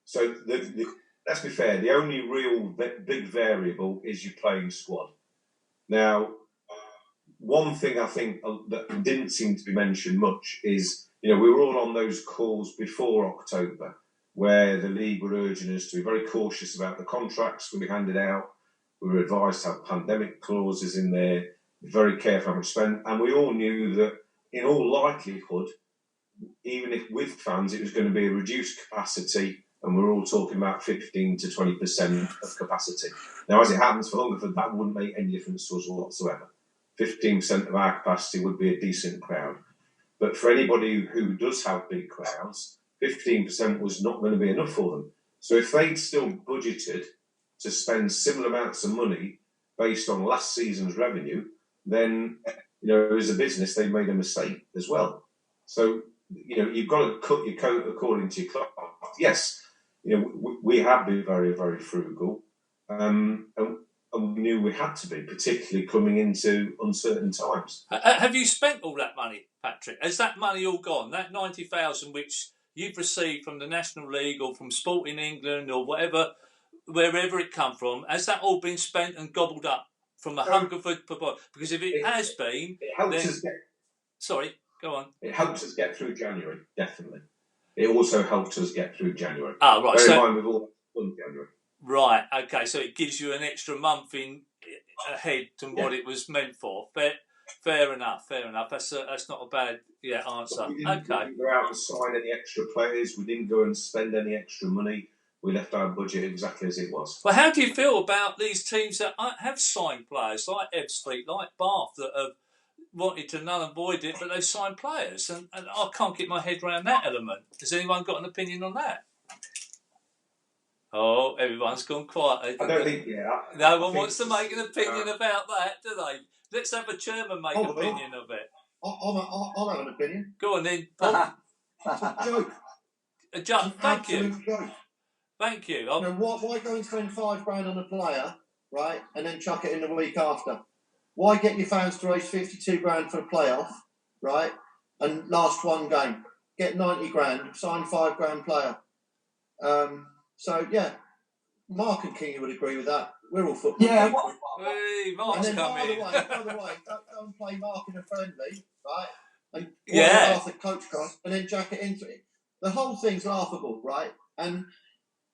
So let's be fair. The only real big variable is your playing squad. Now, one thing I think that didn't seem to be mentioned much is, you know, we were all on those calls before October where the league were urging us to be very cautious about the contracts we handed out. We were advised to have pandemic clauses in there, be very careful how much spent, and we all knew that in all likelihood, even if with fans, it was going to be a reduced capacity, and we're all talking about 15 to 20% of capacity. Now, as it happens for Hungerford, that wouldn't make any difference to us whatsoever. 15% of our capacity would be a decent crowd. But for anybody who does have big crowds, 15% was not going to be enough for them. So if they'd still budgeted to spend similar amounts of money based on last season's revenue, then, you know, as a business, they made a mistake as well. So, you know, you've got to cut your coat according to your cloth. Yes, you know, we have been very, very frugal, and we knew we had to be, particularly coming into uncertain times. Have you spent all that money, Patrick? Has that money all gone? That 90,000 which you've received from the National League or from Sport in England or whatever, wherever it come from, has that all been spent and gobbled up from the Hungerford? Because if it has been, it helped us get. Sorry, go on. It helped us get through January, definitely. It also helped us get through January. Ah, right. Bear in mind we've all done January. Right. Okay. So it gives you an extra month in ahead to what it was meant for. Fair enough. That's not a bad answer. We didn't go out and sign any extra players. We didn't go and spend any extra money. We left our budget exactly as it was. Well, how do you feel about these teams that have signed players like Ebbsfleet, like Bath, that have wanted to null and void it, but they signed players, and I can't get my head around that element. Has anyone got an opinion on that? Oh, everyone's gone quiet. I don't think. No one wants to make an opinion about that, do they? Let's have a chairman make an opinion of it. I'll have an opinion. Go on then, Paul. It's a joke. A joke. Thank you. Absolute joke. Thank you. Why go and spend £5,000 on a player, right, and then chuck it in the week after? Why get your fans to raise 52 grand for a playoff, right, and last one game? Get 90 grand, sign £5,000 player. So yeah, Mark and Kingy would agree with that. We're all football. Yeah. Hey, Mark's and then coming. by the way, don't go and play Mark in a friendly, right? And half the coach cost, and then jack it into it. The whole thing's laughable, right? And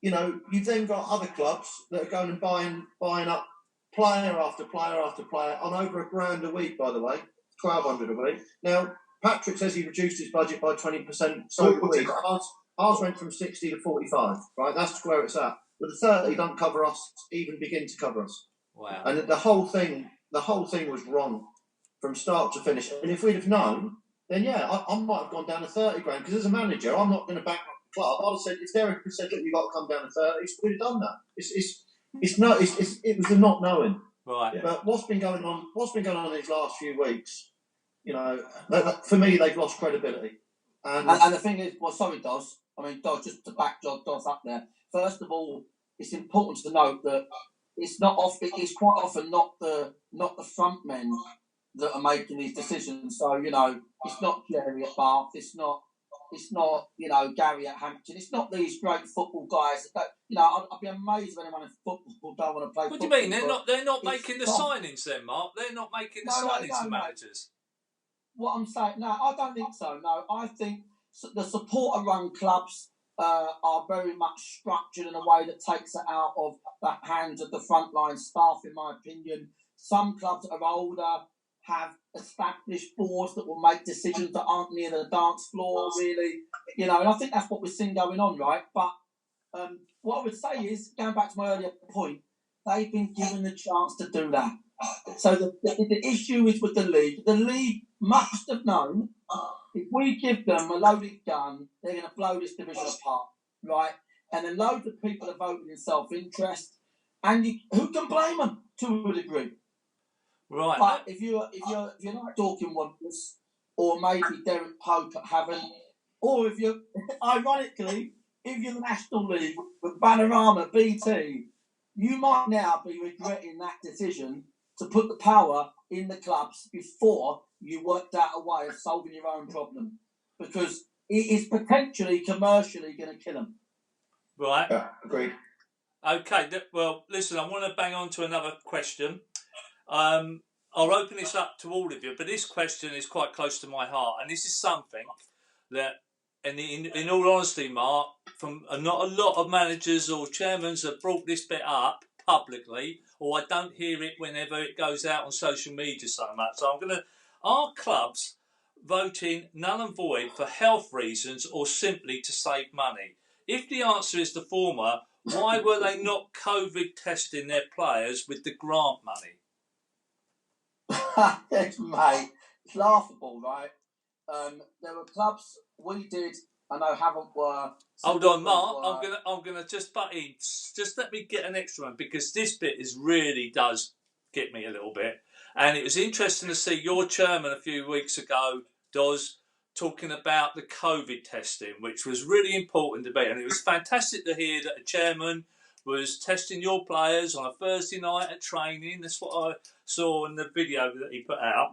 you've then got other clubs that are going and buying up player after player after player on over £1,000 a week. By the way, 1,200 a week. Now Patrick says he reduced his budget by 20%. So ours went from 60 to 45. Right, that's where it's at. But the 30 don't cover us, even begin to cover us. Wow. And the whole thing was wrong from start to finish. And if we'd have known, then yeah, I might have gone down to 30 grand. Because as a manager, I'm not going to back up the club. I'd have said, if Derek had said that you've got to come down to 30, we'd have done that. It was the not knowing. Right. Yeah. But what's been going on these last few weeks? For me, they've lost credibility. And the thing is, well, sorry, Dos. I mean, Dos, just to back Dos up there. First of all, it's important to note that it's quite often not the front men that are making these decisions. So it's not Jerry at Bath. It's not Gary at Hampton. It's not these great football guys. I'd be amazed if anyone in football don't want to play. What do you mean? They're not making the signings then, Mark. They're not making the signings for managers. What I'm saying, no, I don't think so. No, I think the supporter-run clubs are very much structured in a way that takes it out of the hands of the frontline staff, in my opinion. Some clubs that are older have established boards that will make decisions that aren't near the dance floor, really. And I think that's what we're seeing going on, right? But what I would say is, going back to my earlier point, they've been given the chance to do that. So the issue is with the league. The league must have known if we give them a loaded gun, they're going to blow this division apart, right? And then loads of people are voting in self-interest, and who can blame them to a degree? Right. But if you're not talking Wanderers, or maybe Derek Pope at Havant, or if you're ironically, if you're the National League with Panorama, BT, you might now be regretting that decision to put the power in the clubs before you worked out a way of solving your own problem, because it is potentially commercially going to kill them. Right. Yeah, agreed. Okay. Well, listen, I want to bang on to another question. I'll open this up to all of you, but this question is quite close to my heart, and this is something that, in all honesty, Mark, from not a lot of managers or chairmen have brought this bit up publicly, or I don't hear it whenever it goes out on social media so much. So are clubs voting null and void for health reasons or simply to save money? If the answer is the former, why were they not COVID testing their players with the grant money? Yes, mate. It's laughable, right? There were clubs we did, I know haven't were. Hold on, Mark. I'm gonna just butt in. Just let me get an extra one, because this bit really does get me a little bit. And it was interesting to see your chairman a few weeks ago, Doz, talking about the COVID testing, which was really important to me. And it was fantastic to hear that a chairman was testing your players on a Thursday night at training. That's what I saw in the video that he put out.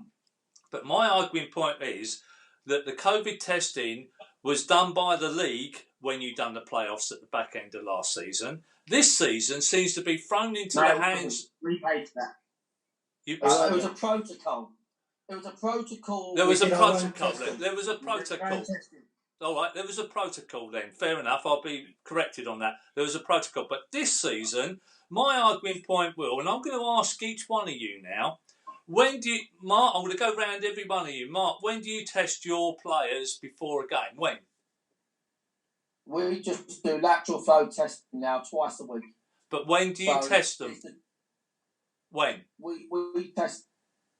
But my arguing point is that the COVID testing was done by the league when you done the playoffs at the back end of last season. This season seems to be thrown into the hands. We paid that. It was a protocol. There was a protocol. There was a protocol. All right, there was a protocol then. Fair enough. I'll be corrected on that. There was a protocol. But this season, my arguing point will, and I'm going to ask each one of you now, Mark, I'm going to go round every one of you. Mark, when do you test your players before a game? When? We just do lateral flow testing now twice a week. But when do you test them? When? We test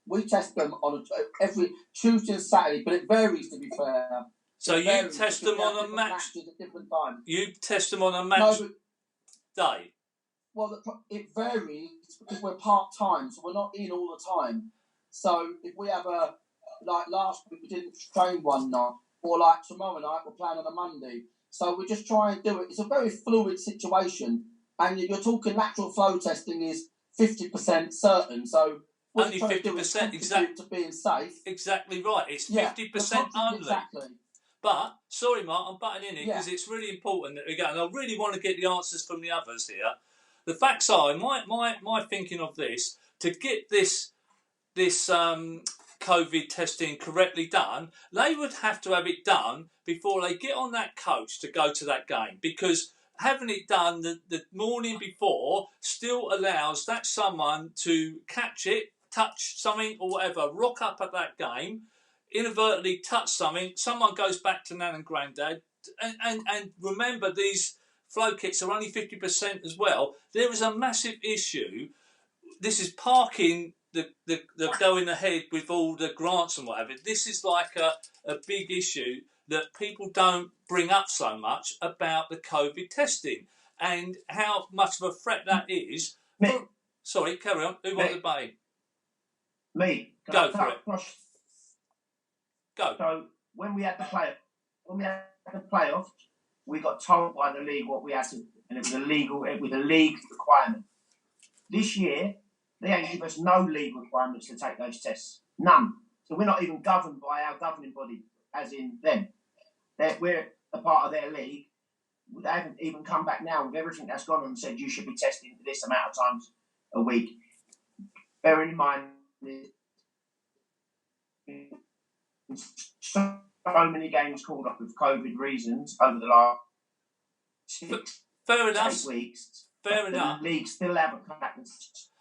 We test them on every Tuesday and Saturday, but it varies, to be fair. So you test them on a match at different times. You test them on a match day. Well, it varies because we're part time, so we're not in all the time. So if we have like last week we didn't train one night, or like tomorrow night we're playing on a Monday. So we just try and do it. It's a very fluid situation, and you're talking lateral flow testing is 50% certain. So only 50%, exactly to being safe. Exactly right. It's 50% only. Exactly. But sorry, Mark, I'm butting in here because it's really important that we go, and I really want to get the answers from the others here. The facts are, my thinking of this, to get this COVID testing correctly done, they would have to have it done before they get on that coach to go to that game, because having it done the morning before still allows that someone to catch it, touch something or whatever, rock up at that game, inadvertently touch something, someone goes back to Nan and Grandad, and remember these flow kits are only 50% as well. There is a massive issue. This is parking the going ahead with all the grants and whatever. This is like a big issue that people don't bring up so much about the COVID testing and how much of a threat that is. Sorry, carry on. Who wants to buy? Me. Go for it. Go. So when we had the playoffs, we got told by the league what we had to, and it was a league requirement. This year, they ain't give us no league requirements to take those tests. None. So we're not even governed by our governing body, as in them. We're a part of their league. They haven't even come back now with everything that's gone on and said you should be testing this amount of times a week. Bearing in mind, so many games called up with COVID reasons over the last 8 weeks. Fair enough. The league still haven't come back.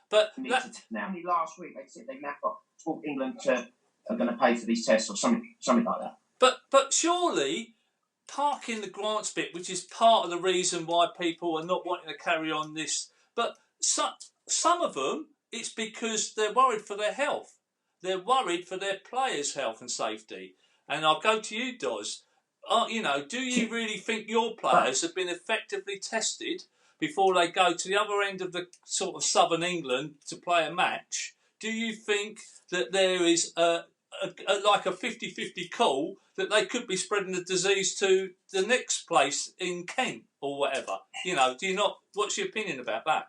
But now, only last week they said they've now got England are going to pay for these tests or something like that. But surely parking the grants bit, which is part of the reason why people are not wanting to carry on this, but some of them, it's because they're worried for their health. They're worried for their players' health and safety. And I'll go to you, Doz. Do you really think your players have been effectively tested before they go to the other end of the sort of southern England to play a match? Do you think that there is like a 50-50 call that they could be spreading the disease to the next place in Kent or whatever? Do you not? What's your opinion about that?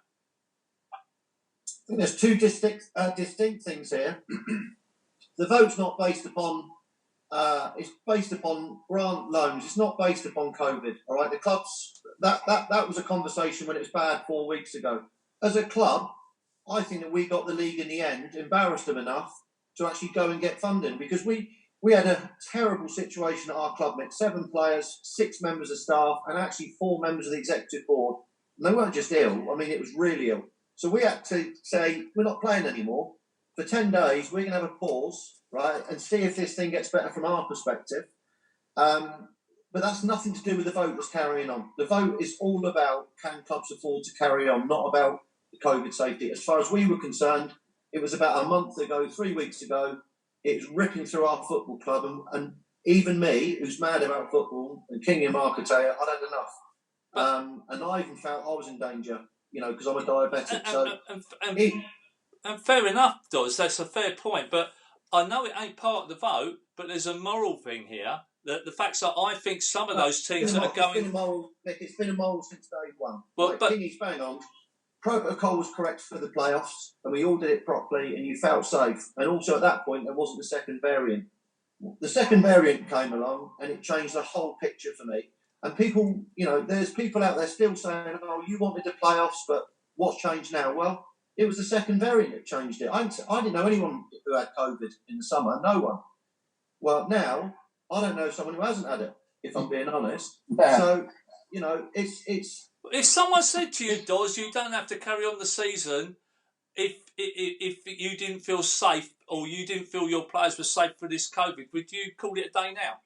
I think there's two distinct things here. The vote's not based upon. It's based upon grant loans. It's not based upon COVID. All right, the clubs. That was a conversation when it was bad 4 weeks ago. As a club, I think that we got the league in the end, embarrassed them enough to actually go and get funding, because we had a terrible situation at our club. We had 7 players, 6 members of staff, and actually 4 members of the executive board. And they weren't just ill. I mean, it was really ill. So we had to say, we're not playing anymore. For 10 days, we're going to have a pause, right, and see if this thing gets better from our perspective. But that's nothing to do with the vote that's carrying on. The vote is all about, can clubs afford to carry on, not about the COVID safety. As far as we were concerned, it was about a month ago, 3 weeks ago, it was ripping through our football club. And even me, who's mad about football, and King and Mark could tell you, I'd had enough. And I even felt I was in danger, because I'm a diabetic. And fair enough, Doz, that's a fair point. But I know it ain't part of the vote, but there's a moral thing here. The facts are, I think some of those teams that are going... It's been a moral since day one. Well, but Kingy's bang on. Protocol was correct for the playoffs, and we all did it properly, and you felt safe. And also at that point, there wasn't a second variant. The second variant came along, and it changed the whole picture for me. And people, there's people out there still saying, oh, you wanted the playoffs, but what's changed now? Well, it was the second variant that changed it. I didn't know anyone who had COVID in the summer, no one. Well, now, I don't know someone who hasn't had it, if I'm being honest. Yeah. So, it's... If someone said to you, Doz, you don't have to carry on the season if you didn't feel safe or you didn't feel your players were safe for this COVID, would you call it a day now?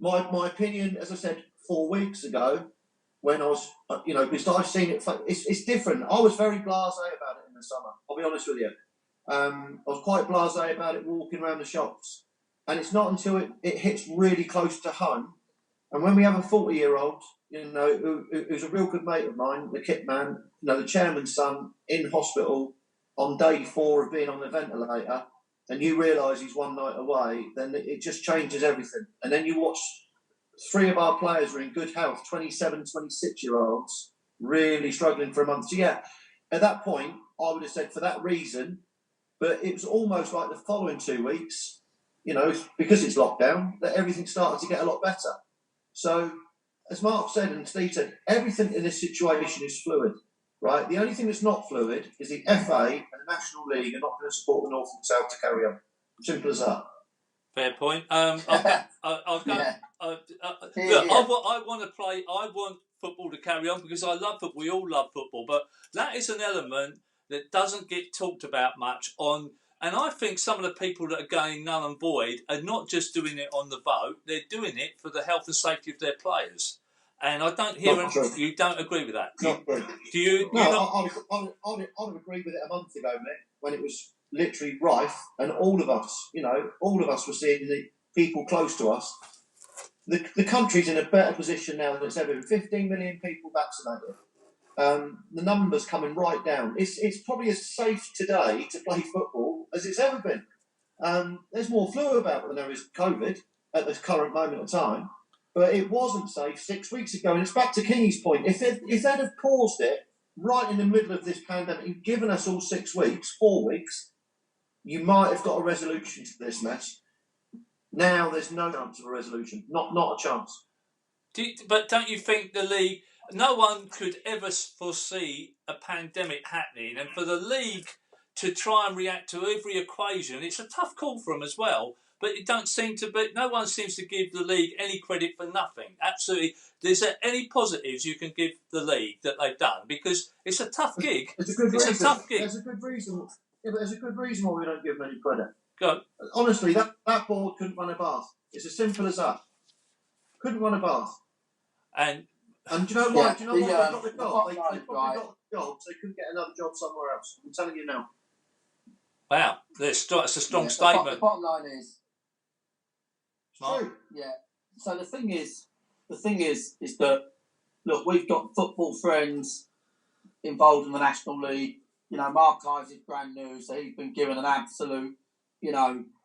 My opinion, as I said 4 weeks ago, when I was, because I've seen it, it's different. I was very blasé about it in the summer. I'll be honest with you. I was quite blasé about it walking around the shops. And it's not until it hits really close to home. And when we have a 40-year-old, who's a real good mate of mine, the kit man, the chairman's son, in hospital on day 4 of being on the ventilator, and you realise he's one night away, then it just changes everything. And then you watch 3 of our players are in good health, 27, 26-year-olds, really struggling for a month. So, yeah, at that point, I would have said for that reason, but it was almost like the following 2 weeks, because it's lockdown, that everything started to get a lot better. So, as Mark said and Steve said, everything in this situation is fluid, right? The only thing that's not fluid is the FA and the National League are not going to support the North and South to carry on. Simple as that. Fair point. I want to play. I want football to carry on because I love football. We all love football, but that is an element that doesn't get talked about much on. And I think some of the people that are going null and void are not just doing it on the vote; they're doing it for the health and safety of their players. And I don't hear you don't agree with that. Not true. Do you? No, I'd have agreed with it a month ago, mate, when it was literally rife, and all of us were seeing the people close to us. The country's in a better position now than it's ever been. 15 million people vaccinated. The numbers coming right down. It's probably as safe today to play football as it's ever been. There's more flu about than there is COVID at this current moment of time, but it wasn't safe 6 weeks ago. And it's back to Kingy's point. If they'd have paused it right in the middle of this pandemic and given us all 6 weeks, 4 weeks, you might have got a resolution to this mess. Now there's no chance of a resolution. Not a chance. But don't you think the league? No one could ever foresee a pandemic happening, and for the league to try and react to every equation, it's a tough call for them as well. But it don't seem to be. No one seems to give the league any credit for nothing. Absolutely. Is there any positives you can give the league that they've done? Because it's a tough gig. It's a good reason. It's a tough gig. There's a good reason. Yeah, but there's a good reason why we don't give them any credit. Go on. Honestly, that board couldn't run a bath. It's as simple as that. Couldn't run a bath. And do you know why? Yeah, Do you know why they got the job? They right. probably got the job, so they couldn't get another job somewhere else. I'm telling you now. wow, that's a strong The statement. bottom line is, Mark? True. yeah. So the thing is that look, we've got football friends involved in the National League. Mark Ives is brand new, so he's been given an absolute,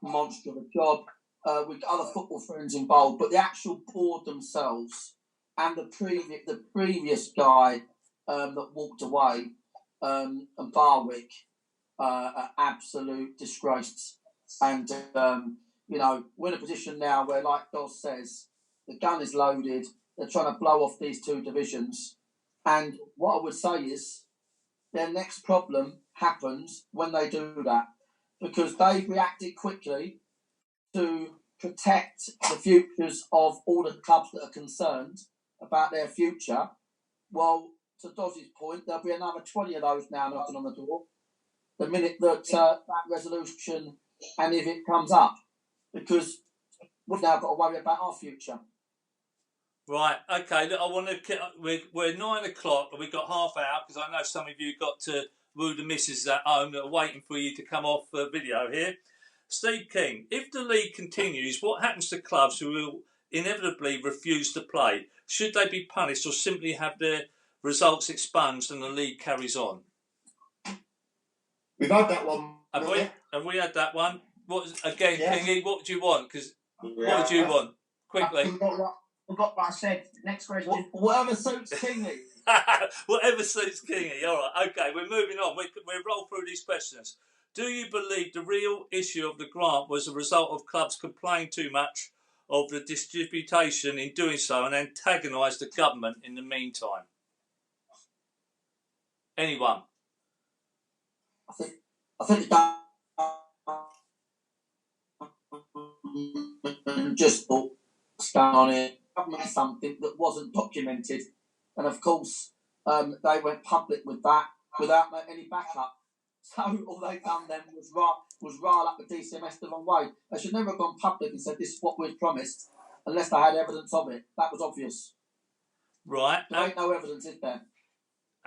monster of a job. We've got other football friends involved, but the actual board themselves and the previous guy that walked away, and Barwick, are absolute disgraces. And we're in a position now where, like Dos says, the gun is loaded. They're trying to blow off these 2 divisions. And what I would say is, their next problem happens when they do that, because they reacted quickly to protect the futures of all the clubs that are concerned about their future. Well, to Doz's point, there'll be another 20 of those now knocking on the door the minute that that resolution, and if it comes up, because we've now got to worry about our future. Right, okay, look, I want to. We're 9 o'clock and we've got half hour because I know some of you got to woo the missus at home that are waiting for you to come off video here. Steve King, if the league continues, what happens to clubs who will inevitably refuse to play? Should they be punished or simply have their results expunged and the league carries on? We've had that one. Have we had that one? Again, Yeah. Kingy, what do you want? Because what do you want? Quickly. Forgot what I said. Next question. Whatever suits Kingy. Whatever suits Kingy. All right, okay, we're moving on. We'll roll through these questions. Do you believe the real issue of the grant was a result of clubs complaining too much of the distribution in doing so and antagonised the government in the meantime? Anyone? I think that just thought stand on it. Government something that wasn't documented, and of course they went public with that without any backup. So all they done then was rile up the DCMS the wrong way. They should never have gone public and said this is what we'd promised, unless they had evidence of it. That was obvious. Right. There ain't no evidence, is there?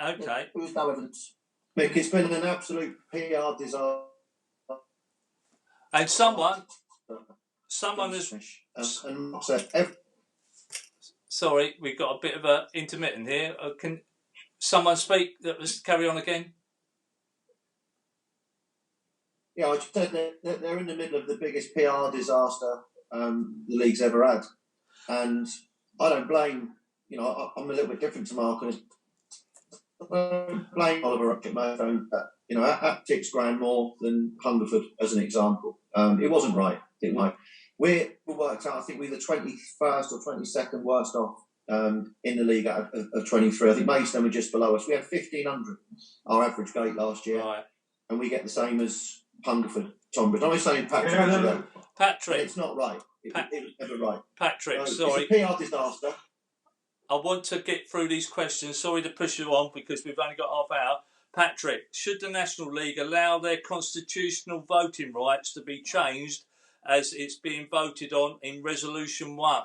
Okay. There is no evidence. Mick, it's been an absolute PR disaster And someone has. And so Sorry, we've got a bit of a intermittent here. Can someone speak? Let's carry on again. yeah, I just said they're in the middle of the biggest PR disaster the league's ever had, and I don't blame. You know, I'm a little bit different to Mark, and I don't blame Oliver at Maystone. You know, at £6,000 more than Hungerford, as an example. It wasn't right, didn't I? We worked out. I think we're the 21st or 22nd worst off in the league out of 23. I think Maidstone were just below us. We had 1,500 our average gate last year, Right. and we get the same as Hungerford, Tonbridge. I'm saying Patrick. No. Patrick, it's not right. It was never right. Patrick, So sorry. it's a PR disaster. I want to get through these questions. Sorry to push you on because we've only got half hour. Patrick, should the National League allow their constitutional voting rights to be changed as it's being voted on in Resolution 1?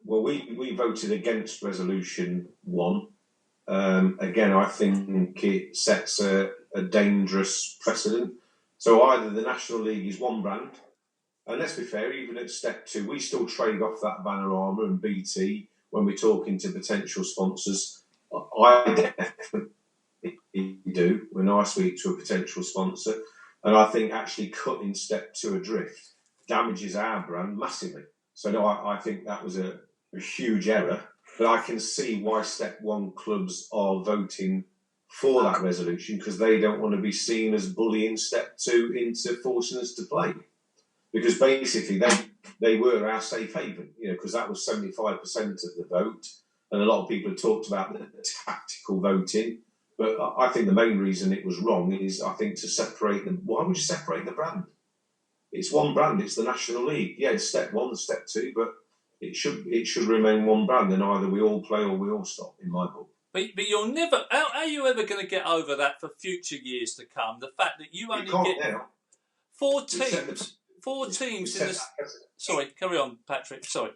Well, we voted against Resolution 1. Again, I think it sets a dangerous precedent. So either the National League is one brand, and let's be fair, even at step 2, we still trade off that Banner Armour and BT when we're talking to potential sponsors. I definitely do when I speak to a potential sponsor, and I think actually cutting step 2 adrift damages our brand massively. So no, I think that was a huge error, but I can see why step 1 clubs are voting for that resolution, because they don't want to be seen as bullying step 2 into forcing us to play. Because basically they were our safe haven, you know, because that was 75% of the vote, and a lot of people have talked about the tactical voting, but I think the main reason it was wrong is, I think, to separate them. Why would you separate the brand? It's one brand. It's the National League. Yeah, it's step 1 and step 2, but it should remain one brand, and either we all play or we all stop, in my book. But you'll never. How are you ever going to get over that for future years to come? The fact that you only get now. 4 teams. 4 teams in the. Sorry, carry on, Patrick. Sorry.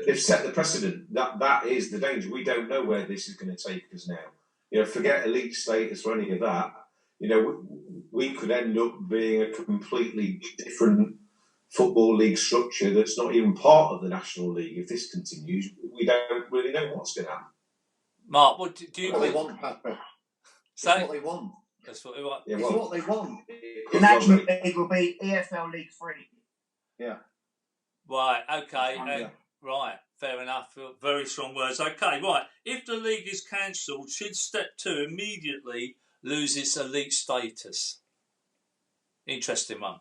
They've set the precedent. That is the danger. We don't know where this is going to take us now. You know, forget elite status or any of that. You know, we could end up being a completely different football league structure that's not even part of the National League. If this continues, we don't really know what's going to happen. Mark, what do you? What they want, Patrick. Say? It's what they want. That's what they want. Yeah, it's what they want. The National League will be EFL League 3. Yeah. Right. Okay. Yeah. Right. Fair enough. Very strong words. Okay. Right. If the league is cancelled, should step 2 immediately lose its elite status? Interesting one.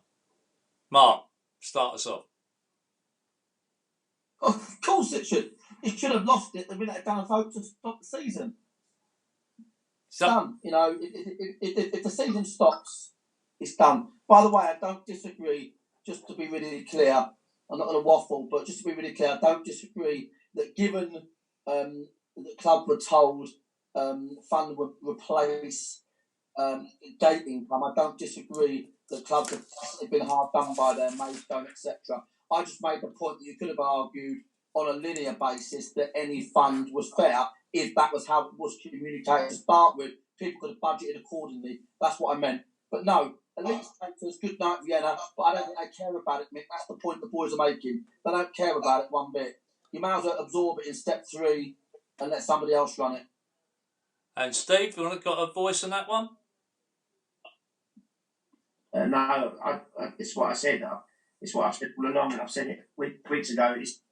Mark, start us off. Of course it should. It should have lost it the minute it done a vote to stop the season. It's done. You know, if the season stops, it's done. By the way, I don't disagree. Just to be really clear, I'm not going to waffle, but just to be really clear, I don't disagree that given the club were told fund would replace gate income, I don't disagree that clubs have been hard done by their Maidstone, etc. I just made the point that you could have argued on a linear basis that any fund was fair if that was how it was communicated to start with. People could have budgeted accordingly. That's what I meant. But no, elite status, good night Vienna, but I don't think they care about it, Mick. That's the point the boys are making. They don't care about it one bit. You might as well absorb it in step 3 and let somebody else run it. And Steve, you want to got a voice on that one? No, it's what I said. It's what I've said all along, and I've said it weeks ago. It's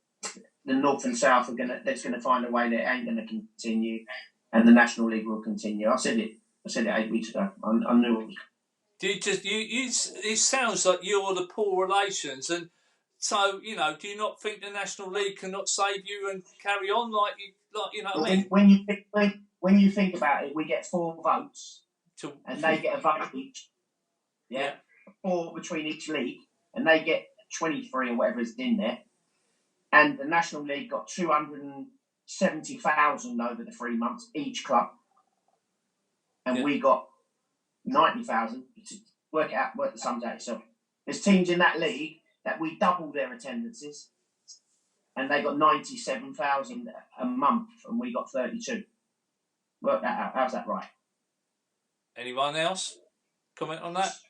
the North and South are going to find a way that it ain't going to continue, and the National League will continue. I said it 8 weeks ago. I knew it was. Do you just it sounds like you're the poor relations, and so do you not think the National League cannot save you and carry on like you know what I mean? When you think about it, we get 4 votes, and they get a vote each. Yeah, 4 between each league, and they get 23 or whatever is in there. And the National League got 270,000 over the 3 months each club, and we got 90,000. Work the sums out yourself. There's teams in that league that we doubled their attendances, and they got 97,000 a month, and we got 32. Work that out. How's that right? Anyone else comment on that?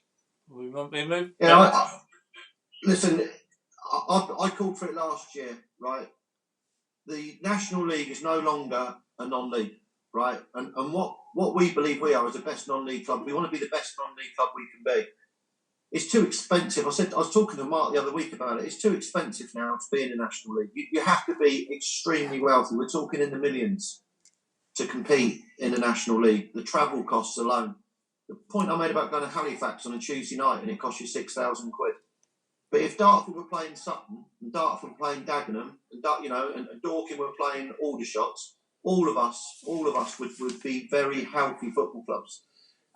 We want me to move? Yeah, listen, I called for it last year, right? The National League is no longer a non-league, right? And what we believe we are as the best non-league club, we want to be the best non-league club we can be. It's too expensive. I was talking to Mark the other week about it. It's too expensive now to be in the National League. You have to be extremely wealthy. We're talking in the millions to compete in the National League. The travel costs alone. The point I made about going to Halifax on a Tuesday night and it costs you £6,000. But if Dartford were playing Sutton and Dartford were playing Dagenham and Dorking were playing Aldershot, all of us would be very healthy football clubs.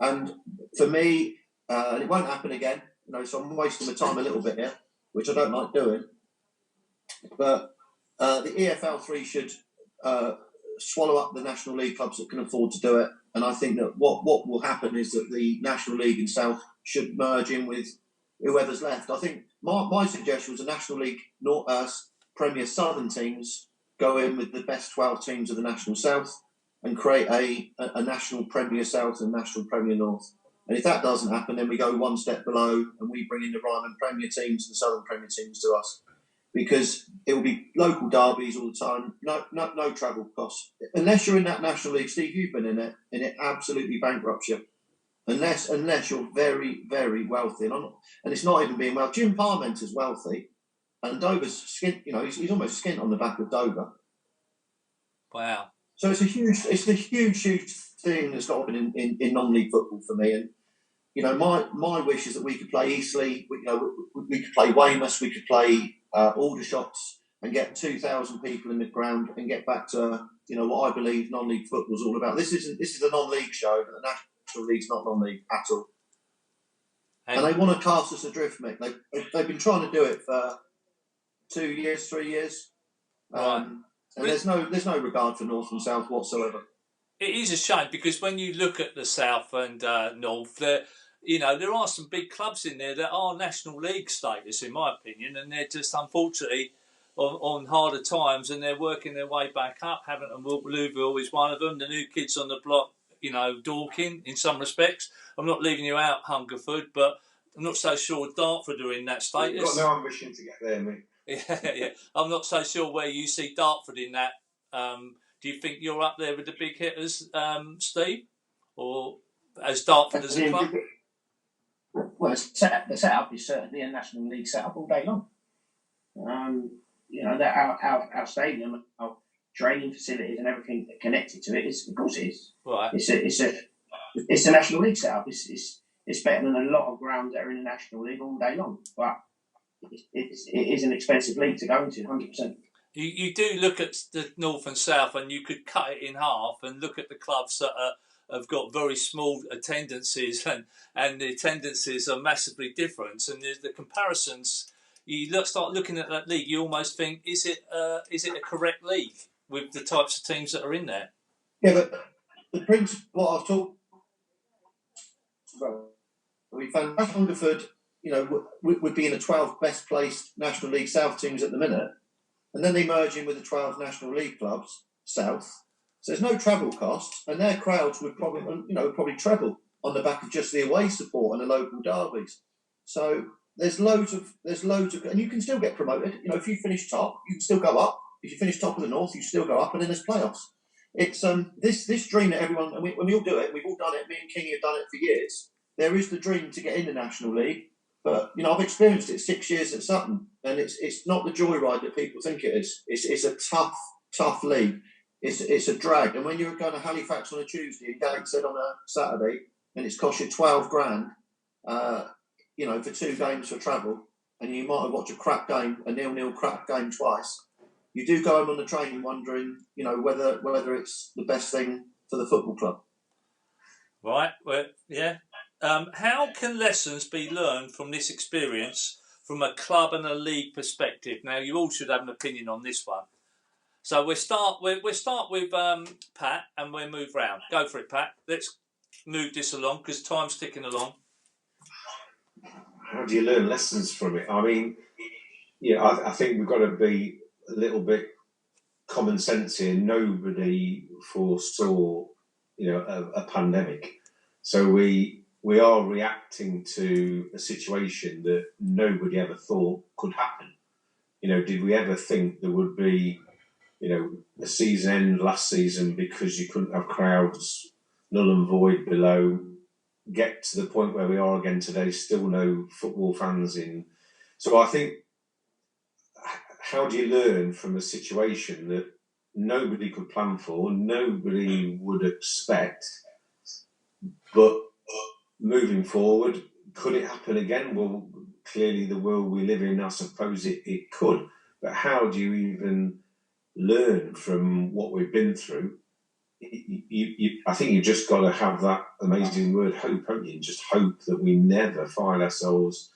And for me, and it won't happen again, so I'm wasting my time a little bit here, which I don't like doing. But the EFL3 should swallow up the National League clubs that can afford to do it. And I think that what will happen is that the National League in South should merge in with whoever's left. I think my suggestion was the National League Premier Southern teams go in with the best 12 teams of the National South and create a National Premier South and National Premier North. And if that doesn't happen, then we go one step below and we bring in the Ryman Premier teams and Southern Premier teams to us. Because it will be local derbies all the time, no travel costs. Unless you're in that National League, Steve, you've been in it, and it absolutely bankrupts you. Unless you're very, very wealthy. And it's not even being well. Jim Parmenter's wealthy, and Dover's skint, he's almost skint on the back of Dover. Wow. So it's the huge thing that's got to happen in non-league football for me. And my wish is that we could play Eastleigh, we could play Weymouth, we could play Aldershot and get 2,000 people in the ground and get back to what I believe non-league football is all about. This is a non-league show, but the National League's not non-league at all. And they want to cast us adrift, Mick. They've been trying to do it for 2 years, 3 years. Right. And there's no regard for North and South whatsoever. It is a shame because when you look at the South and North, there are some big clubs in there that are National League status, in my opinion, and they're just unfortunately on harder times and they're working their way back up. Havant and Waterlooville is one of them. The new kids on the block, Dorking in some respects. I'm not leaving you out, Hungerford, but I'm not so sure Dartford are in that status. We've got no ambition to get there, mate. Yeah. I'm not so sure where you see Dartford in that. Do you think you're up there with the big hitters, Steve? Or as Dartford as a club? Well, the setup is certainly a National League setup all day long. Our stadium, our training facilities and everything connected to it is, of course it is. Right. It's a National League setup. It's better than a lot of grounds that are in the National League all day long. But it is an expensive league to go into, 100%. You do look at the North and South and you could cut it in half and look at the clubs that have got very small attendances and the attendances are massively different. And the comparisons, you start looking at that league, you almost think, is it a correct league with the types of teams that are in there? Yeah, but the principle, what I've talked about, we found Hungerford, would be in the 12 best placed National League South teams at the minute. And then they merge in with the 12 National League clubs, South. So there's no travel costs, and their crowds would probably treble on the back of just the away support and the local derbies. So there's loads of, and you can still get promoted. If you finish top, you can still go up. If you finish top of the North, you still go up, and then there's playoffs. It's this dream that everyone, and when we all do it, we've all done it. Me and Kingy have done it for years. There is the dream to get in the National League. But I've experienced it 6 years at Sutton, and it's not the joyride that people think it is. It's a tough league. It's a drag. And when you're going to Halifax on a Tuesday and Gateshead on a Saturday, and it's cost you $12,000, for 2 games for travel, and you might have watched a 0-0 crap game twice. You do go home on the train wondering, whether it's the best thing for the football club. Right. Well, yeah. How can lessons be learned from this experience from a club and a league perspective? Now, you all should have an opinion on this one. So we'll start with Pat and we'll move round. Go for it, Pat. Let's move this along because time's ticking along. How do you learn lessons from it? I mean, I think we've got to be a little bit common sense here. Nobody foresaw, a pandemic. So we we are reacting to a situation that nobody ever thought could happen. Did we ever think there would be, a season end last season because you couldn't have crowds null and void below, get to the point where we are again today, still no football fans in. So I think, how do you learn from a situation that nobody could plan for, nobody would expect, but moving forward, could it happen again? Well, clearly the world we live in, I suppose it could, but how do you even learn from what we've been through? I think you've just got to have that amazing word hope, haven't you? Just hope that we never find ourselves,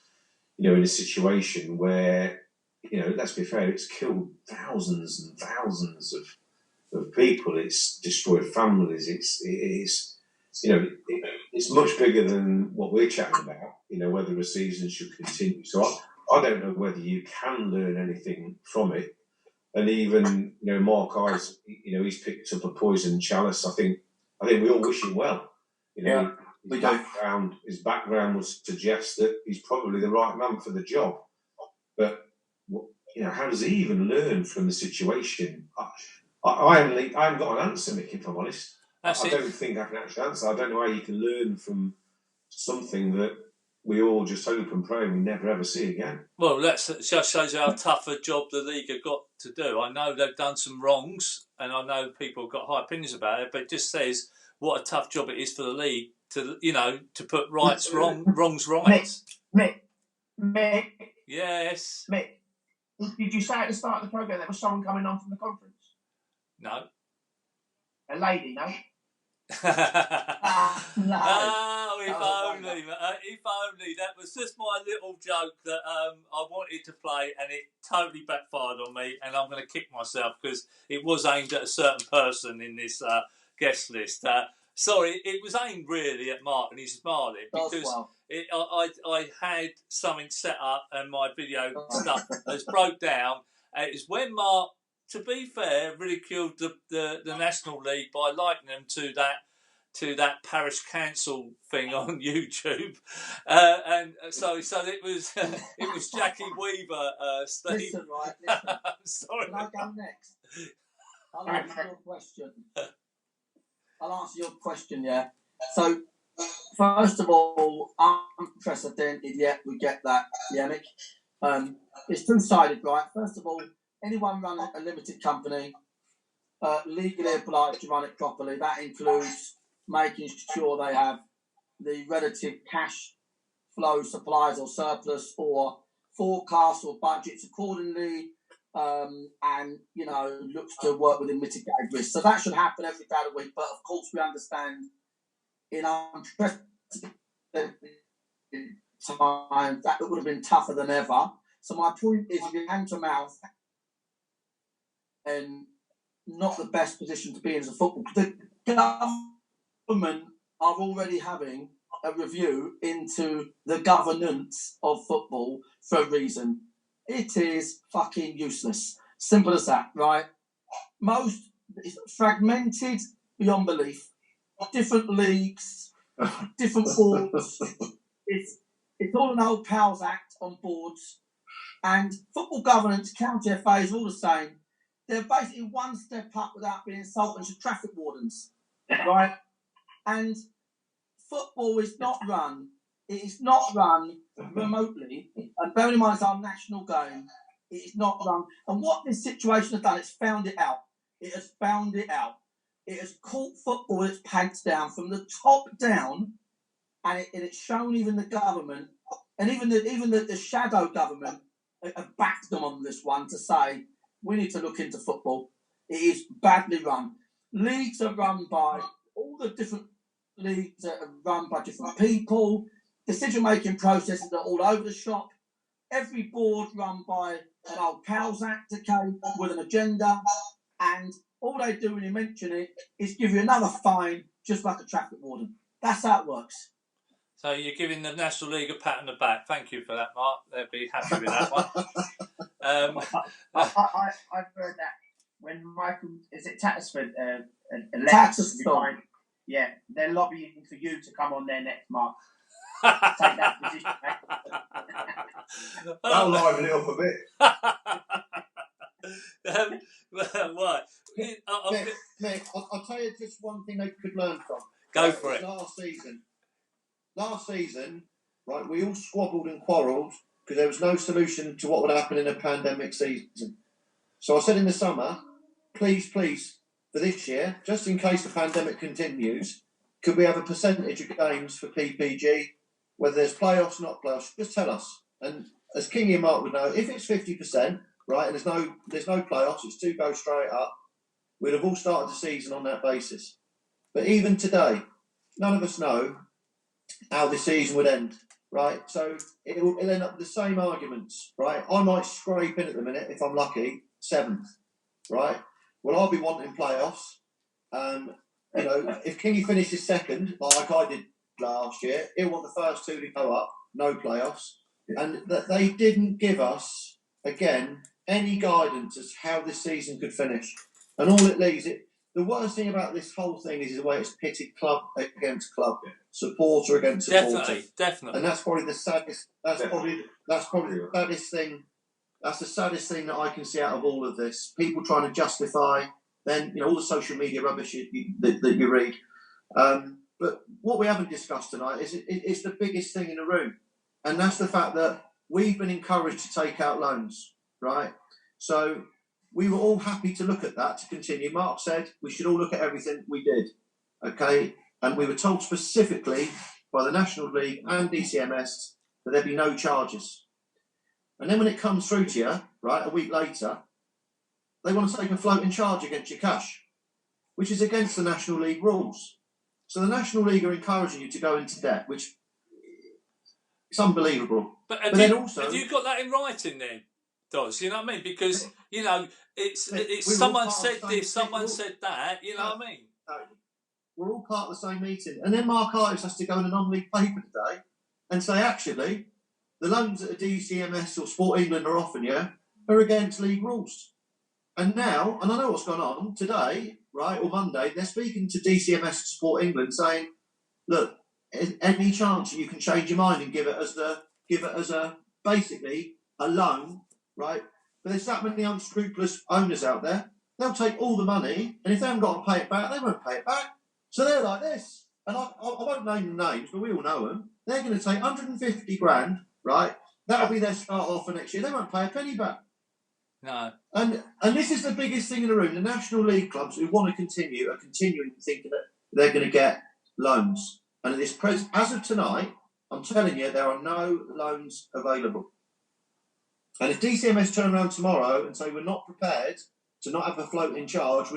in a situation where, let's be fair, it's killed thousands and thousands of people. It's destroyed families. It's much bigger than what we're chatting about. Whether a season should continue. So I don't know whether you can learn anything from it. And even, Mark Eyes, he's picked up a poison chalice. I think we all wish him well. His background would suggest that he's probably the right man for the job. But, how does he even learn from the situation? I haven't got an answer, Mick, if I'm honest. I don't think I can actually answer. I don't know how you can learn from something that we all just hope and pray we never ever see again. Well, that just shows how tough a job the league have got to do. I know they've done some wrongs, and I know people have got high opinions about it, but it just says what a tough job it is for the league to, to put wrongs right. Mick. Yes. Mick, did you say at the start of the programme there was someone coming on from the conference? No. A lady, no? No. Oh, if only. That was just my little joke that I wanted to play, and it totally backfired on me, and I'm going to kick myself because it was aimed at a certain person in this guest list. Sorry, it was aimed really at Mark, and he's smiling because I had something set up and my video stuff has broke down. It was when Mark, to be fair, ridiculed the National League by likening them to that parish council thing on YouTube, and so it was Jackie Weaver. Steve, listen. sorry. Can I go next? I'll answer your question. Yeah. So, first of all, unprecedented. Yet we get that, Mick. It's two-sided, right? First of all, anyone running a limited company legally obliged to run it properly. That includes making sure they have the relative cash flow supplies or surplus or forecasts or budgets accordingly, and looks to work within mitigated risk. So that should happen every day of the week. But of course, we understand in unprecedented times that it would have been tougher than ever. So my point is, if you're hand to mouth and not the best position to be in as a football, the government are already having a review into the governance of football for a reason. It is fucking useless. Simple as that, right? It's fragmented beyond belief. Different leagues, different boards. It's all an old Pals Act on boards. And football governance, county FAs, all the same. They're basically one step up without being insulting to traffic wardens, right? And football is not run. It is not run remotely. And bearing in mind it's our national game, it is not run. And what this situation has done, it's found it out. It has found it out. It has caught football its pants down from the top down, and it's shown even the government, and even the shadow government have backed them on this one to say, we need to look into football. It is badly run. Leagues are run by all the different leagues that are run by different people. Decision-making processes are all over the shop. Every board run by an old Pals Act, okay, with an agenda. And all they do when you mention it is give you another fine, just like a traffic warden. That's how it works. So you're giving the National League a pat on the back. Thank you for that, Mark. They'll be happy with that one. I've heard that when Michael, is it Tattersford, elects to be fined? Yeah, they're lobbying for you to come on there next, Mark. take that position. That'll liven it up a bit. Right. Mick, I'll tell you just one thing they could learn from. Go for it. Last season, right, we all squabbled and quarrelled because there was no solution to what would happen in a pandemic season. So I said in the summer, please, for this year, just in case the pandemic continues, could we have a percentage of games for PPG, whether there's playoffs, not playoffs, just tell us. And as Kingy and Mark would know, if it's 50%, right, and there's no playoffs, it's 2 go straight up, we'd have all started the season on that basis. But even today, none of us know how the season would end, right? So it'll end up with the same arguments, right? I might scrape in at the minute, if I'm lucky, 7th, right? Well, I'll be wanting playoffs. You know, if Kingy finishes 2nd, like I did last year, he'll want the first 2 to go up, no playoffs. And that they didn't give us, again, any guidance as to how this season could finish. And all it leaves it. The worst thing about this whole thing is the way it's pitted club against club, supporter against supporter. Definitely. And that's probably the saddest. That's probably the saddest thing. That's the saddest thing that I can see out of all of this. People trying to justify, then all the social media rubbish that you read. But what we haven't discussed tonight is it's the biggest thing in the room, and that's the fact that we've been encouraged to take out loans, right? So we were all happy to look at that to continue. Mark said we should all look at everything we did, okay? And we were told specifically by the National League and DCMS that there'd be no charges. And then when it comes through to you, right, a week later, they want to take a floating charge against your cash, which is against the National League rules. So the National League are encouraging you to go into debt, which is unbelievable. But have you got that in writing then? Does you know what I mean? Because it's someone said this, someone said that. You know what I mean? We're all part of the same meeting, and then Mark Ives has to go in a non-league paper today and say, actually, the loans that a DCMS or Sport England are offering you are against league rules. And now, and I know what's gone on today, right, or Monday, they're speaking to DCMS and Sport England saying, look, any chance you can change your mind and give it as basically a loan. Right, but there's that many unscrupulous owners out there. They'll take all the money, and if they haven't got to pay it back, they won't pay it back. So they're like this, and I won't name the names, but we all know them. They're going to take 150 grand, right? That'll be their start off for next year. They won't pay a penny back. No. And this is the biggest thing in the room. The National League clubs who want to continue are continuing to think that they're going to get loans. And at this as of tonight, I'm telling you, there are no loans available. And if DCMS turn around tomorrow and say we're not prepared to not have a floating charge,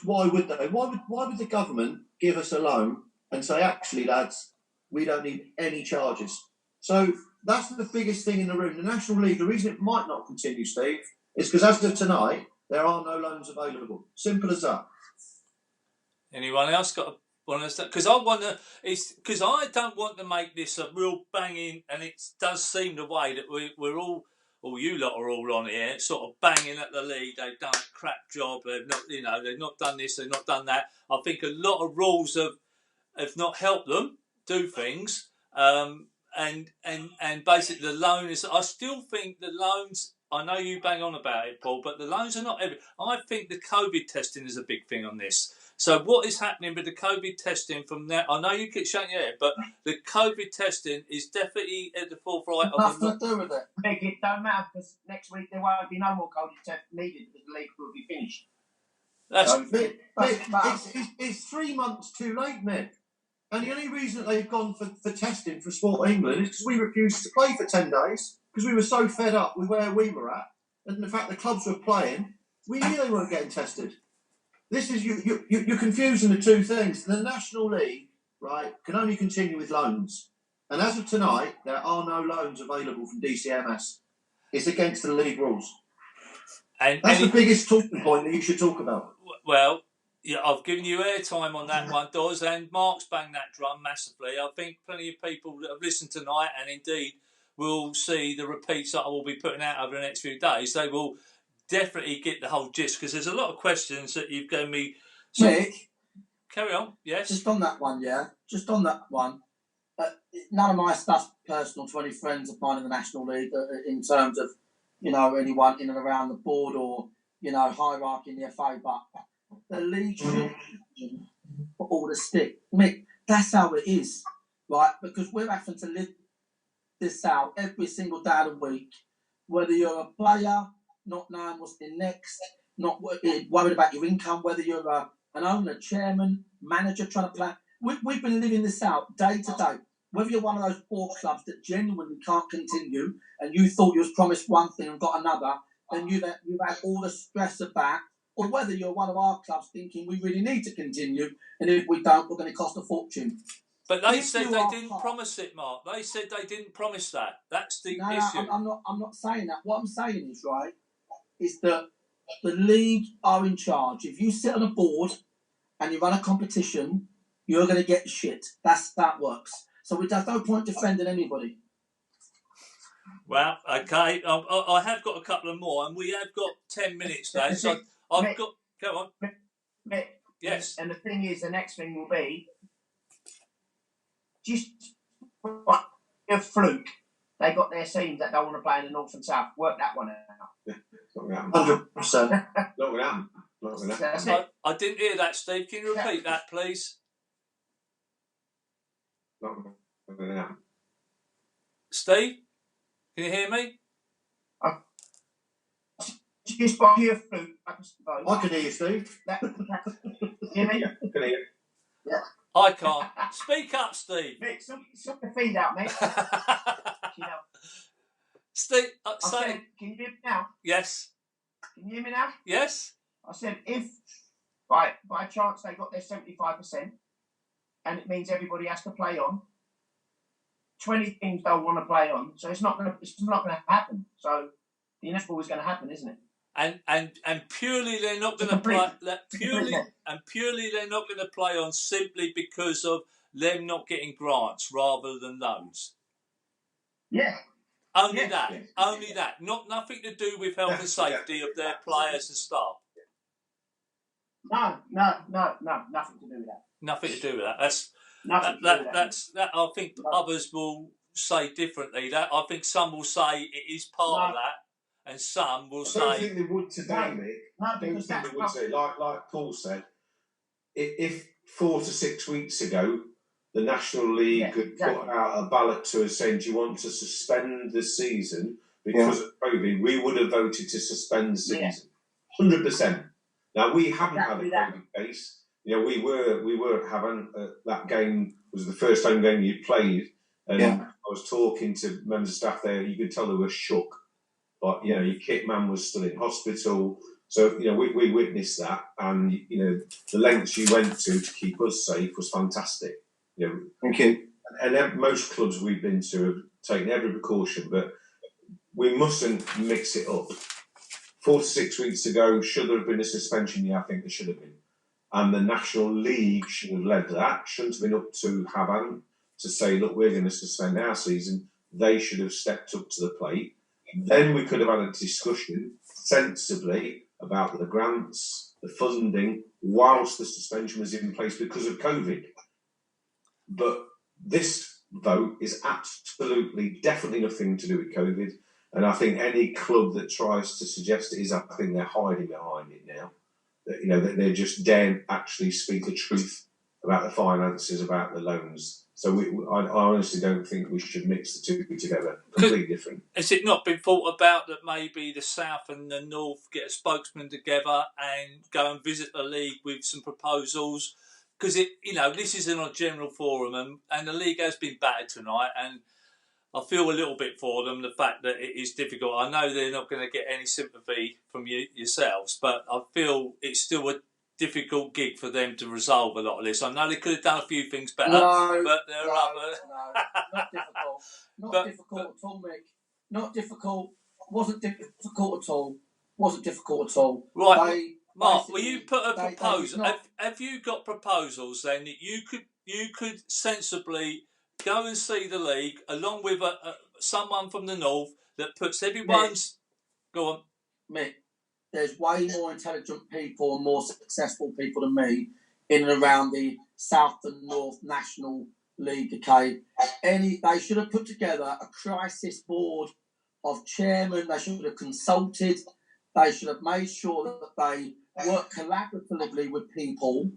why would they? Why would the government give us a loan and say, actually, lads, we don't need any charges? So that's the biggest thing in the room. The National League, the reason it might not continue, Steve, is because as of tonight, there are no loans available. Simple as that. Anyone else got one of those? Because I wonder, because I don't want to make this a real banging, and it does seem the way that we're all. Well, you lot are all on here, sort of banging at the league. They've done a crap job. They've not done this. They've not done that. I think a lot of rules have not helped them do things. And basically the loan is. I still think the loans. I know you bang on about it, Paul, but the loans are not everything. I think the COVID testing is a big thing on this. So what is happening with the COVID testing from now? I know you keep shaking your head, but the COVID testing is definitely at the forefront of nothing to do with it. Big, it don't matter because next week there won't be no more COVID tests needed because the league will be finished. It's 3 months too late, Mick. And the only reason that they've gone for testing for Sport England is because we refused to play for 10 days because we were so fed up with where we were at and the fact the clubs were playing. We knew they weren't getting tested. This is you're confusing the two things. The National League, right, can only continue with loans, and as of tonight, there are no loans available from DCMS. It's against the league rules. And that's the biggest talking point that you should talk about. Well, yeah, I've given you airtime on that one, Doz, and Mark's banged that drum massively. I think plenty of people that have listened tonight, and indeed will see the repeats that I will be putting out over the next few days. They will definitely get the whole gist because there's a lot of questions that you've given me. Mick, carry on. Yes. Just on that one, yeah. Just on that one. none of my stuff's personal to any friends of mine in the National League in terms of, anyone in and around the board or, hierarchy in the FA, but the league should put all the stick. Mick, that's how it is, right? Because we're having to live this out every single day of the week, whether you're a player, not knowing what's the next, not worried about your income, whether you're an owner, chairman, manager trying to play. We've been living this out day to day. Whether you're one of those poor clubs that genuinely can't continue and you thought you was promised one thing and got another, and you've had all the stress of that, or whether you're one of our clubs thinking we really need to continue, and if we don't, we're going to cost a fortune. But they said they didn't promise it, Mark. They said they didn't promise that. That's the issue. I'm not saying that. What I'm saying is, right, is that the league are in charge. If you sit on a board and you run a competition, you're going to get shit. That works. So there's no point defending anybody. Well, okay. I have got a couple of more, and we have got 10 minutes now. So I've got. Go on. Yes. And the thing is, the next thing will be just a fluke. They got their teams that don't want to play in the North and South. Work that one out. 100%. Not going to happen. I didn't hear that, Steve. Can you repeat that, please? Not going to happen. Steve, can you hear me? Just by your fluke. I can hear you, Steve. Hear me? Yeah, I can hear you. Yeah. I can't. Speak up, Steve. Mick, sort the feed out, mate. Steve, said, can you hear me now? Yes. Can you hear me now? Yes. I said, if by chance they got their 75%, and it means everybody has to play on, 20 teams don't want to play on, so it's not going to happen. So the inevitable is going to happen, isn't it? And purely they're not going to play. Purely they're not going to play on simply because of them not getting grants rather than loans. Yeah. Only that. Nothing to do with health and safety of their players and staff. No, nothing to do with that. Nothing to do with that. That's I think others will say differently. That I think some will say it is part of that, and some will say. I don't think they would today, Mick. I don't think they would say, like Paul said, if 4 to 6 weeks ago the National League had put out a ballot to us saying, do you want to suspend the season because of COVID, we would have voted to suspend the season. 100%. Now, we haven't had a COVID case. We were having that game was the first home game you played, and I was talking to members of staff there. You could tell they were shook, but your kit man was still in hospital. So we witnessed that, and the lengths you went to keep us safe was fantastic. Thank you. And most clubs we've been to have taken every precaution, but we mustn't mix it up. 4 to 6 weeks ago, should there have been a suspension? Yeah, I think there should have been. And the National League should have led that. Shouldn't have been up to Havan to say, look, we're going to suspend our season. They should have stepped up to the plate. Then we could have had a discussion sensibly about the grants, the funding, whilst the suspension was in place because of COVID. But this vote is absolutely, definitely nothing to do with COVID. And I think any club that tries to suggest it is, I think they're hiding behind it now. That they just daren't actually speak the truth about the finances, about the loans. So I honestly don't think we should mix the two together. Completely different. Has it not been thought about that maybe the South and the North get a spokesman together and go and visit the league with some proposals? Because this isn't a general forum, and the league has been battered tonight, and I feel a little bit for them, the fact that it is difficult. I know they're not going to get any sympathy from yourselves, but I feel it's still a difficult gig for them to resolve a lot of this. I know they could have done a few things better, but there are other... not difficult. Not difficult at all, Mick. Not difficult. Wasn't difficult at all. Wasn't difficult at all. Right. Mark, will you put a proposal? Have you got proposals then that you could sensibly go and see the league along with someone from the North that puts everyone's... Go on. Mick, there's way more intelligent people and more successful people than me in and around the South and North national league. Okay, they should have put together a crisis board of chairmen. They should have consulted. They should have made sure that they worked collaboratively with people.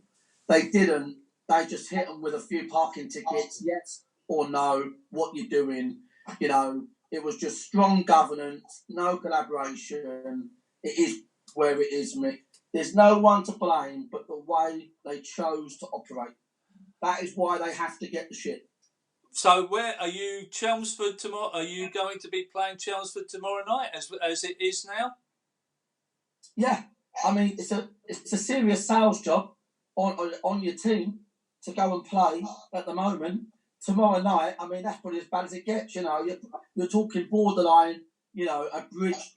They didn't. They just hit them with a few parking tickets, yes or no, what you're doing. You know, it was just strong governance, no collaboration. It is where it is, Mick. There's no one to blame but the way they chose to operate. That is why they have to get the shit. So where are you, Chelmsford, tomorrow? Are you going to be playing Chelmsford tomorrow night as it is now? Yeah, I mean, it's a serious sales job on your team to go and play at the moment. Tomorrow night, I mean, that's probably as bad as it gets. You know, you're talking borderline. You know,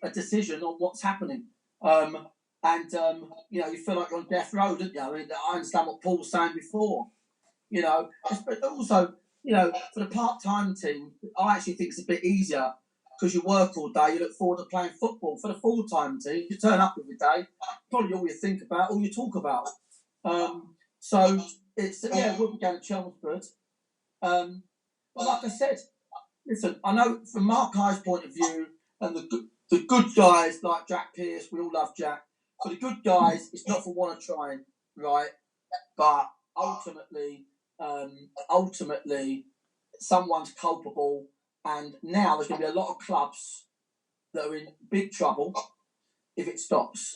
a decision on what's happening. You know, you feel like you're on death row, don't you? I mean, I understand what Paul was saying before. You know, but also, you know, for the part-time team, I actually think it's a bit easier because you work all day, you look forward to playing football. For the full-time team, you turn up every day, probably all you think about, all you talk about. So it's we'll be going to Chelmsford. But like I said, listen, I know from Mark High's point of view, and the good guys like Jack Pearce, we all love Jack. For the good guys, it's not for want of trying, right? But ultimately, someone's culpable, and now there's going to be a lot of clubs that are in big trouble if it stops.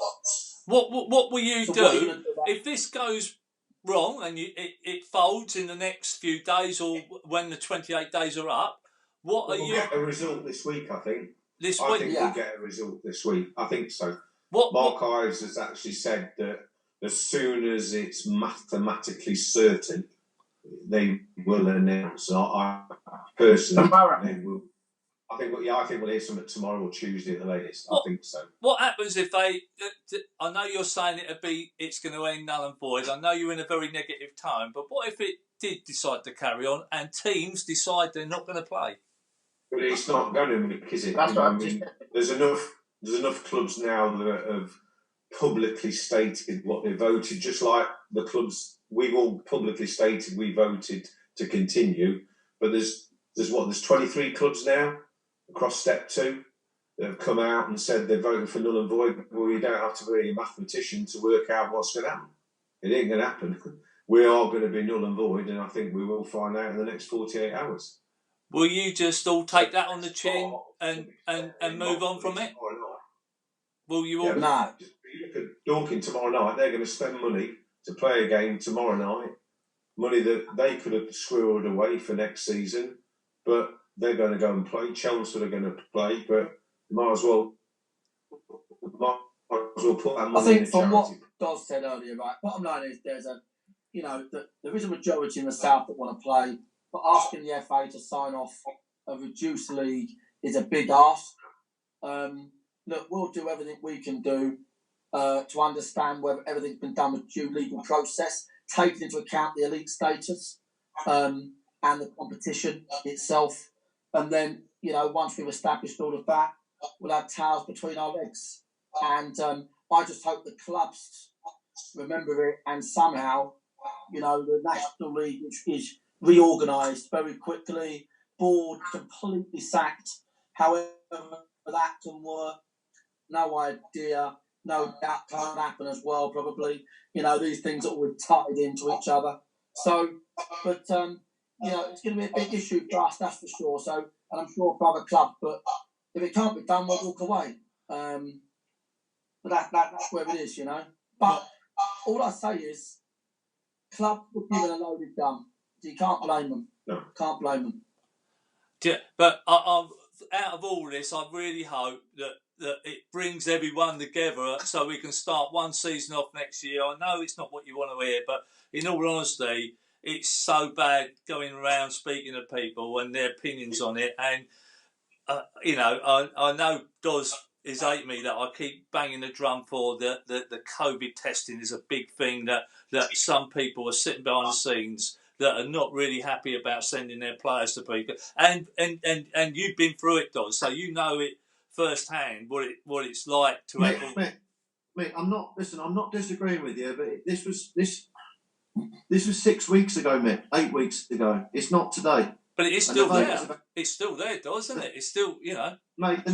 What will you do if this goes wrong and it folds in the next few days or when the 28 days are up? We'll get a result this week, I think. This week? I think we'll get a result this week. I think so. Mark Ives has actually said that as soon as it's mathematically certain, they will announce. I personally, they will. I think we'll hear something tomorrow or Tuesday at the latest. I think so. What happens if they? I know you're saying it's going to end null and void. I know you're in a very negative tone, but what if it did decide to carry on and teams decide they're not going to play? But it's not going to, is it? I mean, there's enough clubs now that have publicly stated what they voted, just like the clubs we've all publicly stated we voted to continue. But there's 23 clubs now across step 2 that have come out and said they're voting for null and void. Well, you don't have to be a mathematician to work out what's going to happen. It ain't going to happen. We are going to be null and void, and I think we will find out in the next 48 hours. Will you just all take that on the chin and move on from it? Will you all? Yeah, no. You look at Dorking tomorrow night. They're going to spend money to play a game tomorrow night. Money that they could have squirreled away for next season, but they're going to go and play. Chelmsford are going to play, but might as well put that money. I think in from what charity. Dawes said earlier, right. Bottom line is there is a majority in the south that want to play, but asking the FA to sign off a reduced league is a big ask. Look, we'll do everything we can do to understand whether everything's been done with due legal process, taking into account the elite status and the competition itself. And then, once we've established all of that, we'll have tails between our legs. And I just hope the clubs remember it and somehow, the National League, which is reorganised very quickly, board completely sacked, however that can work, no idea. No doubt can't happen as well, probably. These things are always tied into each other. So, but, it's going to be a big issue for us, that's for sure. So, and I'm sure for other clubs, but if it can't be done, we'll walk away. But that's where it is, But all I say is, clubs were given a loaded gun. So you can't blame them. No. Can't blame them. Yeah, but out of all this, I really hope that it brings everyone together so we can start one season off next year. I know it's not what you want to hear, but in all honesty, it's so bad going around speaking to people and their opinions on it. And, I know Doz is hate me that I keep banging the drum for the COVID testing is a big thing that some people are sitting behind the scenes that are not really happy about sending their players to people. And you've been through it, Doz, so you know it firsthand what it's like to Mate, I'm not disagreeing with you, but this This was 6 weeks ago, Mick. 8 weeks ago. It's not today. But it is still there. It's still there, doesn't it? It's still, Mate, the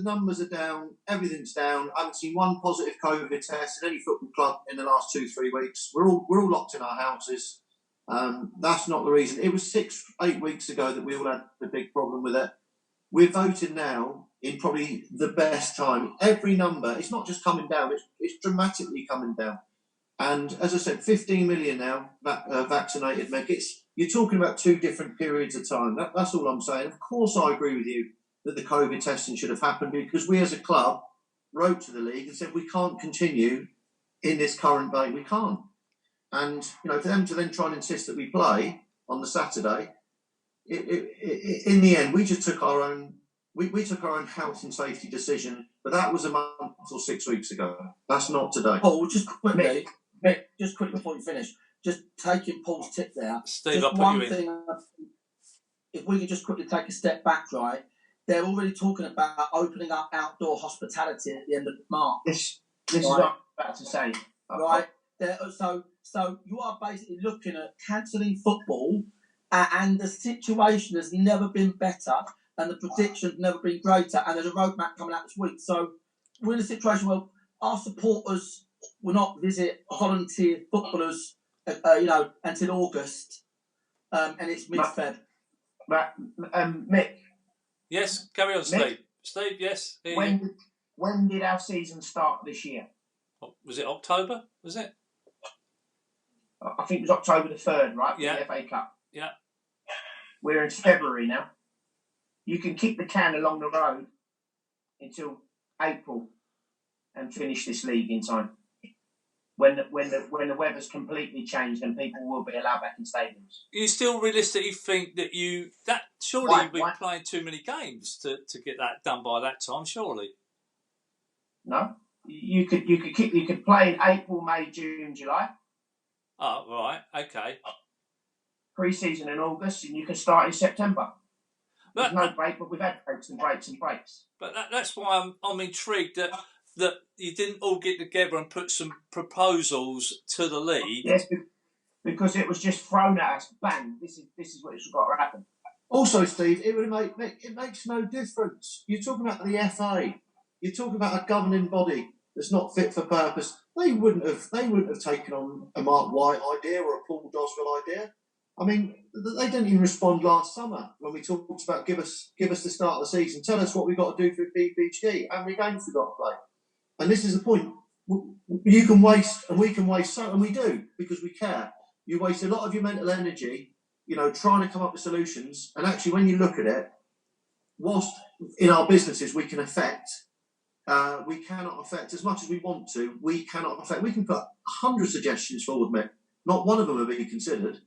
numbers are down. Everything's down. I haven't seen one positive COVID test in any football club in the last 2-3 weeks. We're all locked in our houses. That's not the reason. It was 6-8 weeks ago that we all had the big problem with it. We're voting now in probably the best time. Every number, it's not just coming down, it's dramatically coming down. And as I said, 15 million now vaccinated, Meg. You're talking about 2 different periods of time. That's all I'm saying. Of course, I agree with you that the COVID testing should have happened, because we as a club wrote to the league and said we can't continue in this current vein. We can't. And, for them to then try and insist that we play on the Saturday, in the end, we just took our own, we took our own health and safety decision, but that was a month or 6 weeks ago. That's not today. Oh, just quickly, Mick, just quickly before you finish, just taking Paul's tip there. Steve, just one thing, if we could just quickly take a step back, right? They're already talking about opening up outdoor hospitality at the end of March. This is what I'm about to say. Right? So you are basically looking at cancelling football, and the situation has never been better, and the prediction's never been greater, and there's a roadmap coming out this week. So we're in a situation where our supporters will not visit volunteer footballers, until August, and it's mid-Feb. But Mick. Yes, carry on, Steve. Mick, Steve, yes. When did our season start this year? Was it October? Was it? I think it was October the 3rd, right? Yeah. The FA Cup. Yeah. We're in February now. You can kick the can along the road until April and finish this league in time. When the weather's completely changed and people will be allowed back in stadiums. You still realistically think that surely we're playing too many games to get that done by that time, surely? No. You could play in April, May, June, July. Oh, right, okay. Pre-season in August, and you can start in September. There's no break, but we've had breaks and breaks and breaks. But that's why I'm intrigued that you didn't all get together and put some proposals to the league. Yes, because it was just thrown at us. Bang! This is what has got to happen. Also, Steve, it makes no difference. You're talking about the FA. You're talking about a governing body that's not fit for purpose. They wouldn't have taken on a Mark White idea or a Paul Doswell idea. I mean, they didn't even respond last summer when we talked about give us the start of the season. Tell us what we've got to do for BBG. How many games we've got to play. And this is the point. You can waste, and we can waste, and we do, because we care. You waste a lot of your mental energy, trying to come up with solutions. And actually, when you look at it, whilst in our businesses we can affect, we cannot affect as much as we want to. We cannot affect. We can put 100 suggestions forward, Mick. Not one of them will be considered.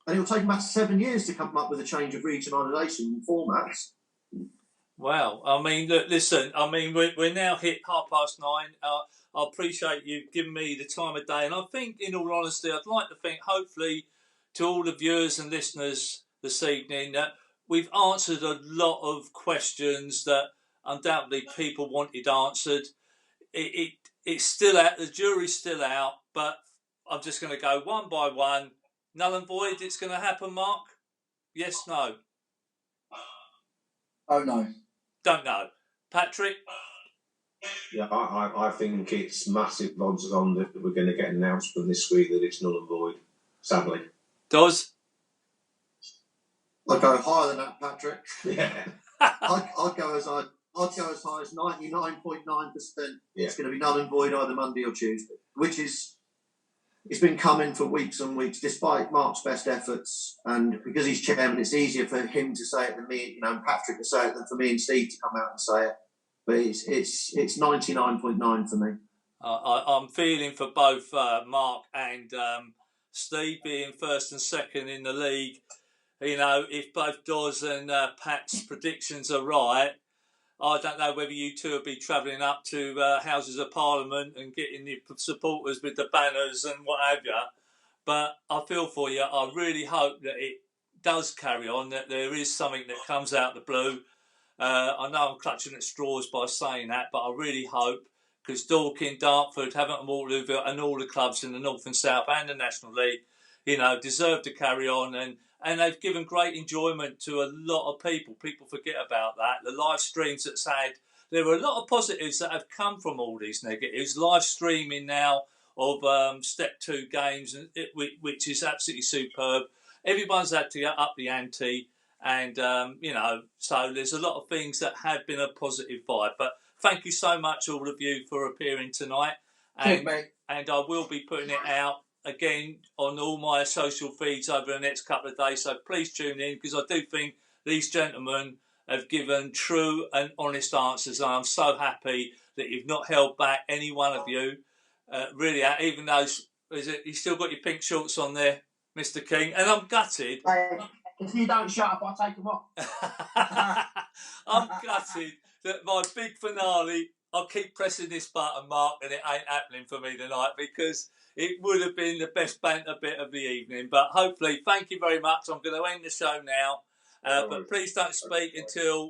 And it will take about 7 years to come up with a change of regionalisation formats. Well, I mean, look, listen, I mean, we're now hit 9:30. I appreciate you giving me the time of day. And I think, in all honesty, I'd like to think, hopefully, to all the viewers and listeners this evening, that we've answered a lot of questions that undoubtedly people wanted answered. It's still out, the jury's still out, but I'm just going to go one by one. Null and void, it's going to happen, Mark? Yes, no? Oh, no. Don't know. Patrick? Yeah, I think it's massive odds on that we're going to get an announcement this week that it's null and void, sadly. Does? I'd go higher than that, Patrick. Yeah. I'd go as high as 99.9%. It's going to be null and void either Monday or Tuesday, which is... It's been coming for weeks and weeks, despite Mark's best efforts, and because he's chairman, it's easier for him to say it than me, and Patrick to say it, than for me and Steve to come out and say it. But it's 99.9 for me. I'm feeling for both Mark and Steve being first and second in the league. If both Doz and Pat's predictions are right, I don't know whether you two will be travelling up to Houses of Parliament and getting the supporters with the banners and what have you. But I feel for you. I really hope that it does carry on, that there is something that comes out the blue. I know I'm clutching at straws by saying that, but I really hope because Dorking, Dartford, Havant, Waterlooville, and all the clubs in the North and South and the National League, you know, deserve to carry on, and they've given great enjoyment to a lot of people. People forget about that. The live streams that's had, there are a lot of positives that have come from all these negatives. Live streaming now of Step 2 games, which is absolutely superb. Everyone's had to get up the ante, and, you know, so there's a lot of things that have been a positive vibe. But thank you so much, all of you, for appearing tonight. And, and I will be putting it out again on all my social feeds over the next couple of days. So please tune in, because I do think these gentlemen have given true and honest answers. And I'm so happy that you've not held back any one of you. Really, even though you still got your pink shorts on there, Mr. King. And I'm gutted. If you don't shut up, I'll take them off. I'm gutted that my big finale, I'll keep pressing this button, Mark, and it ain't happening for me tonight, because it would have been the best banter bit of the evening. But hopefully, thank you very much. I'm going to end the show now. But please don't speak until...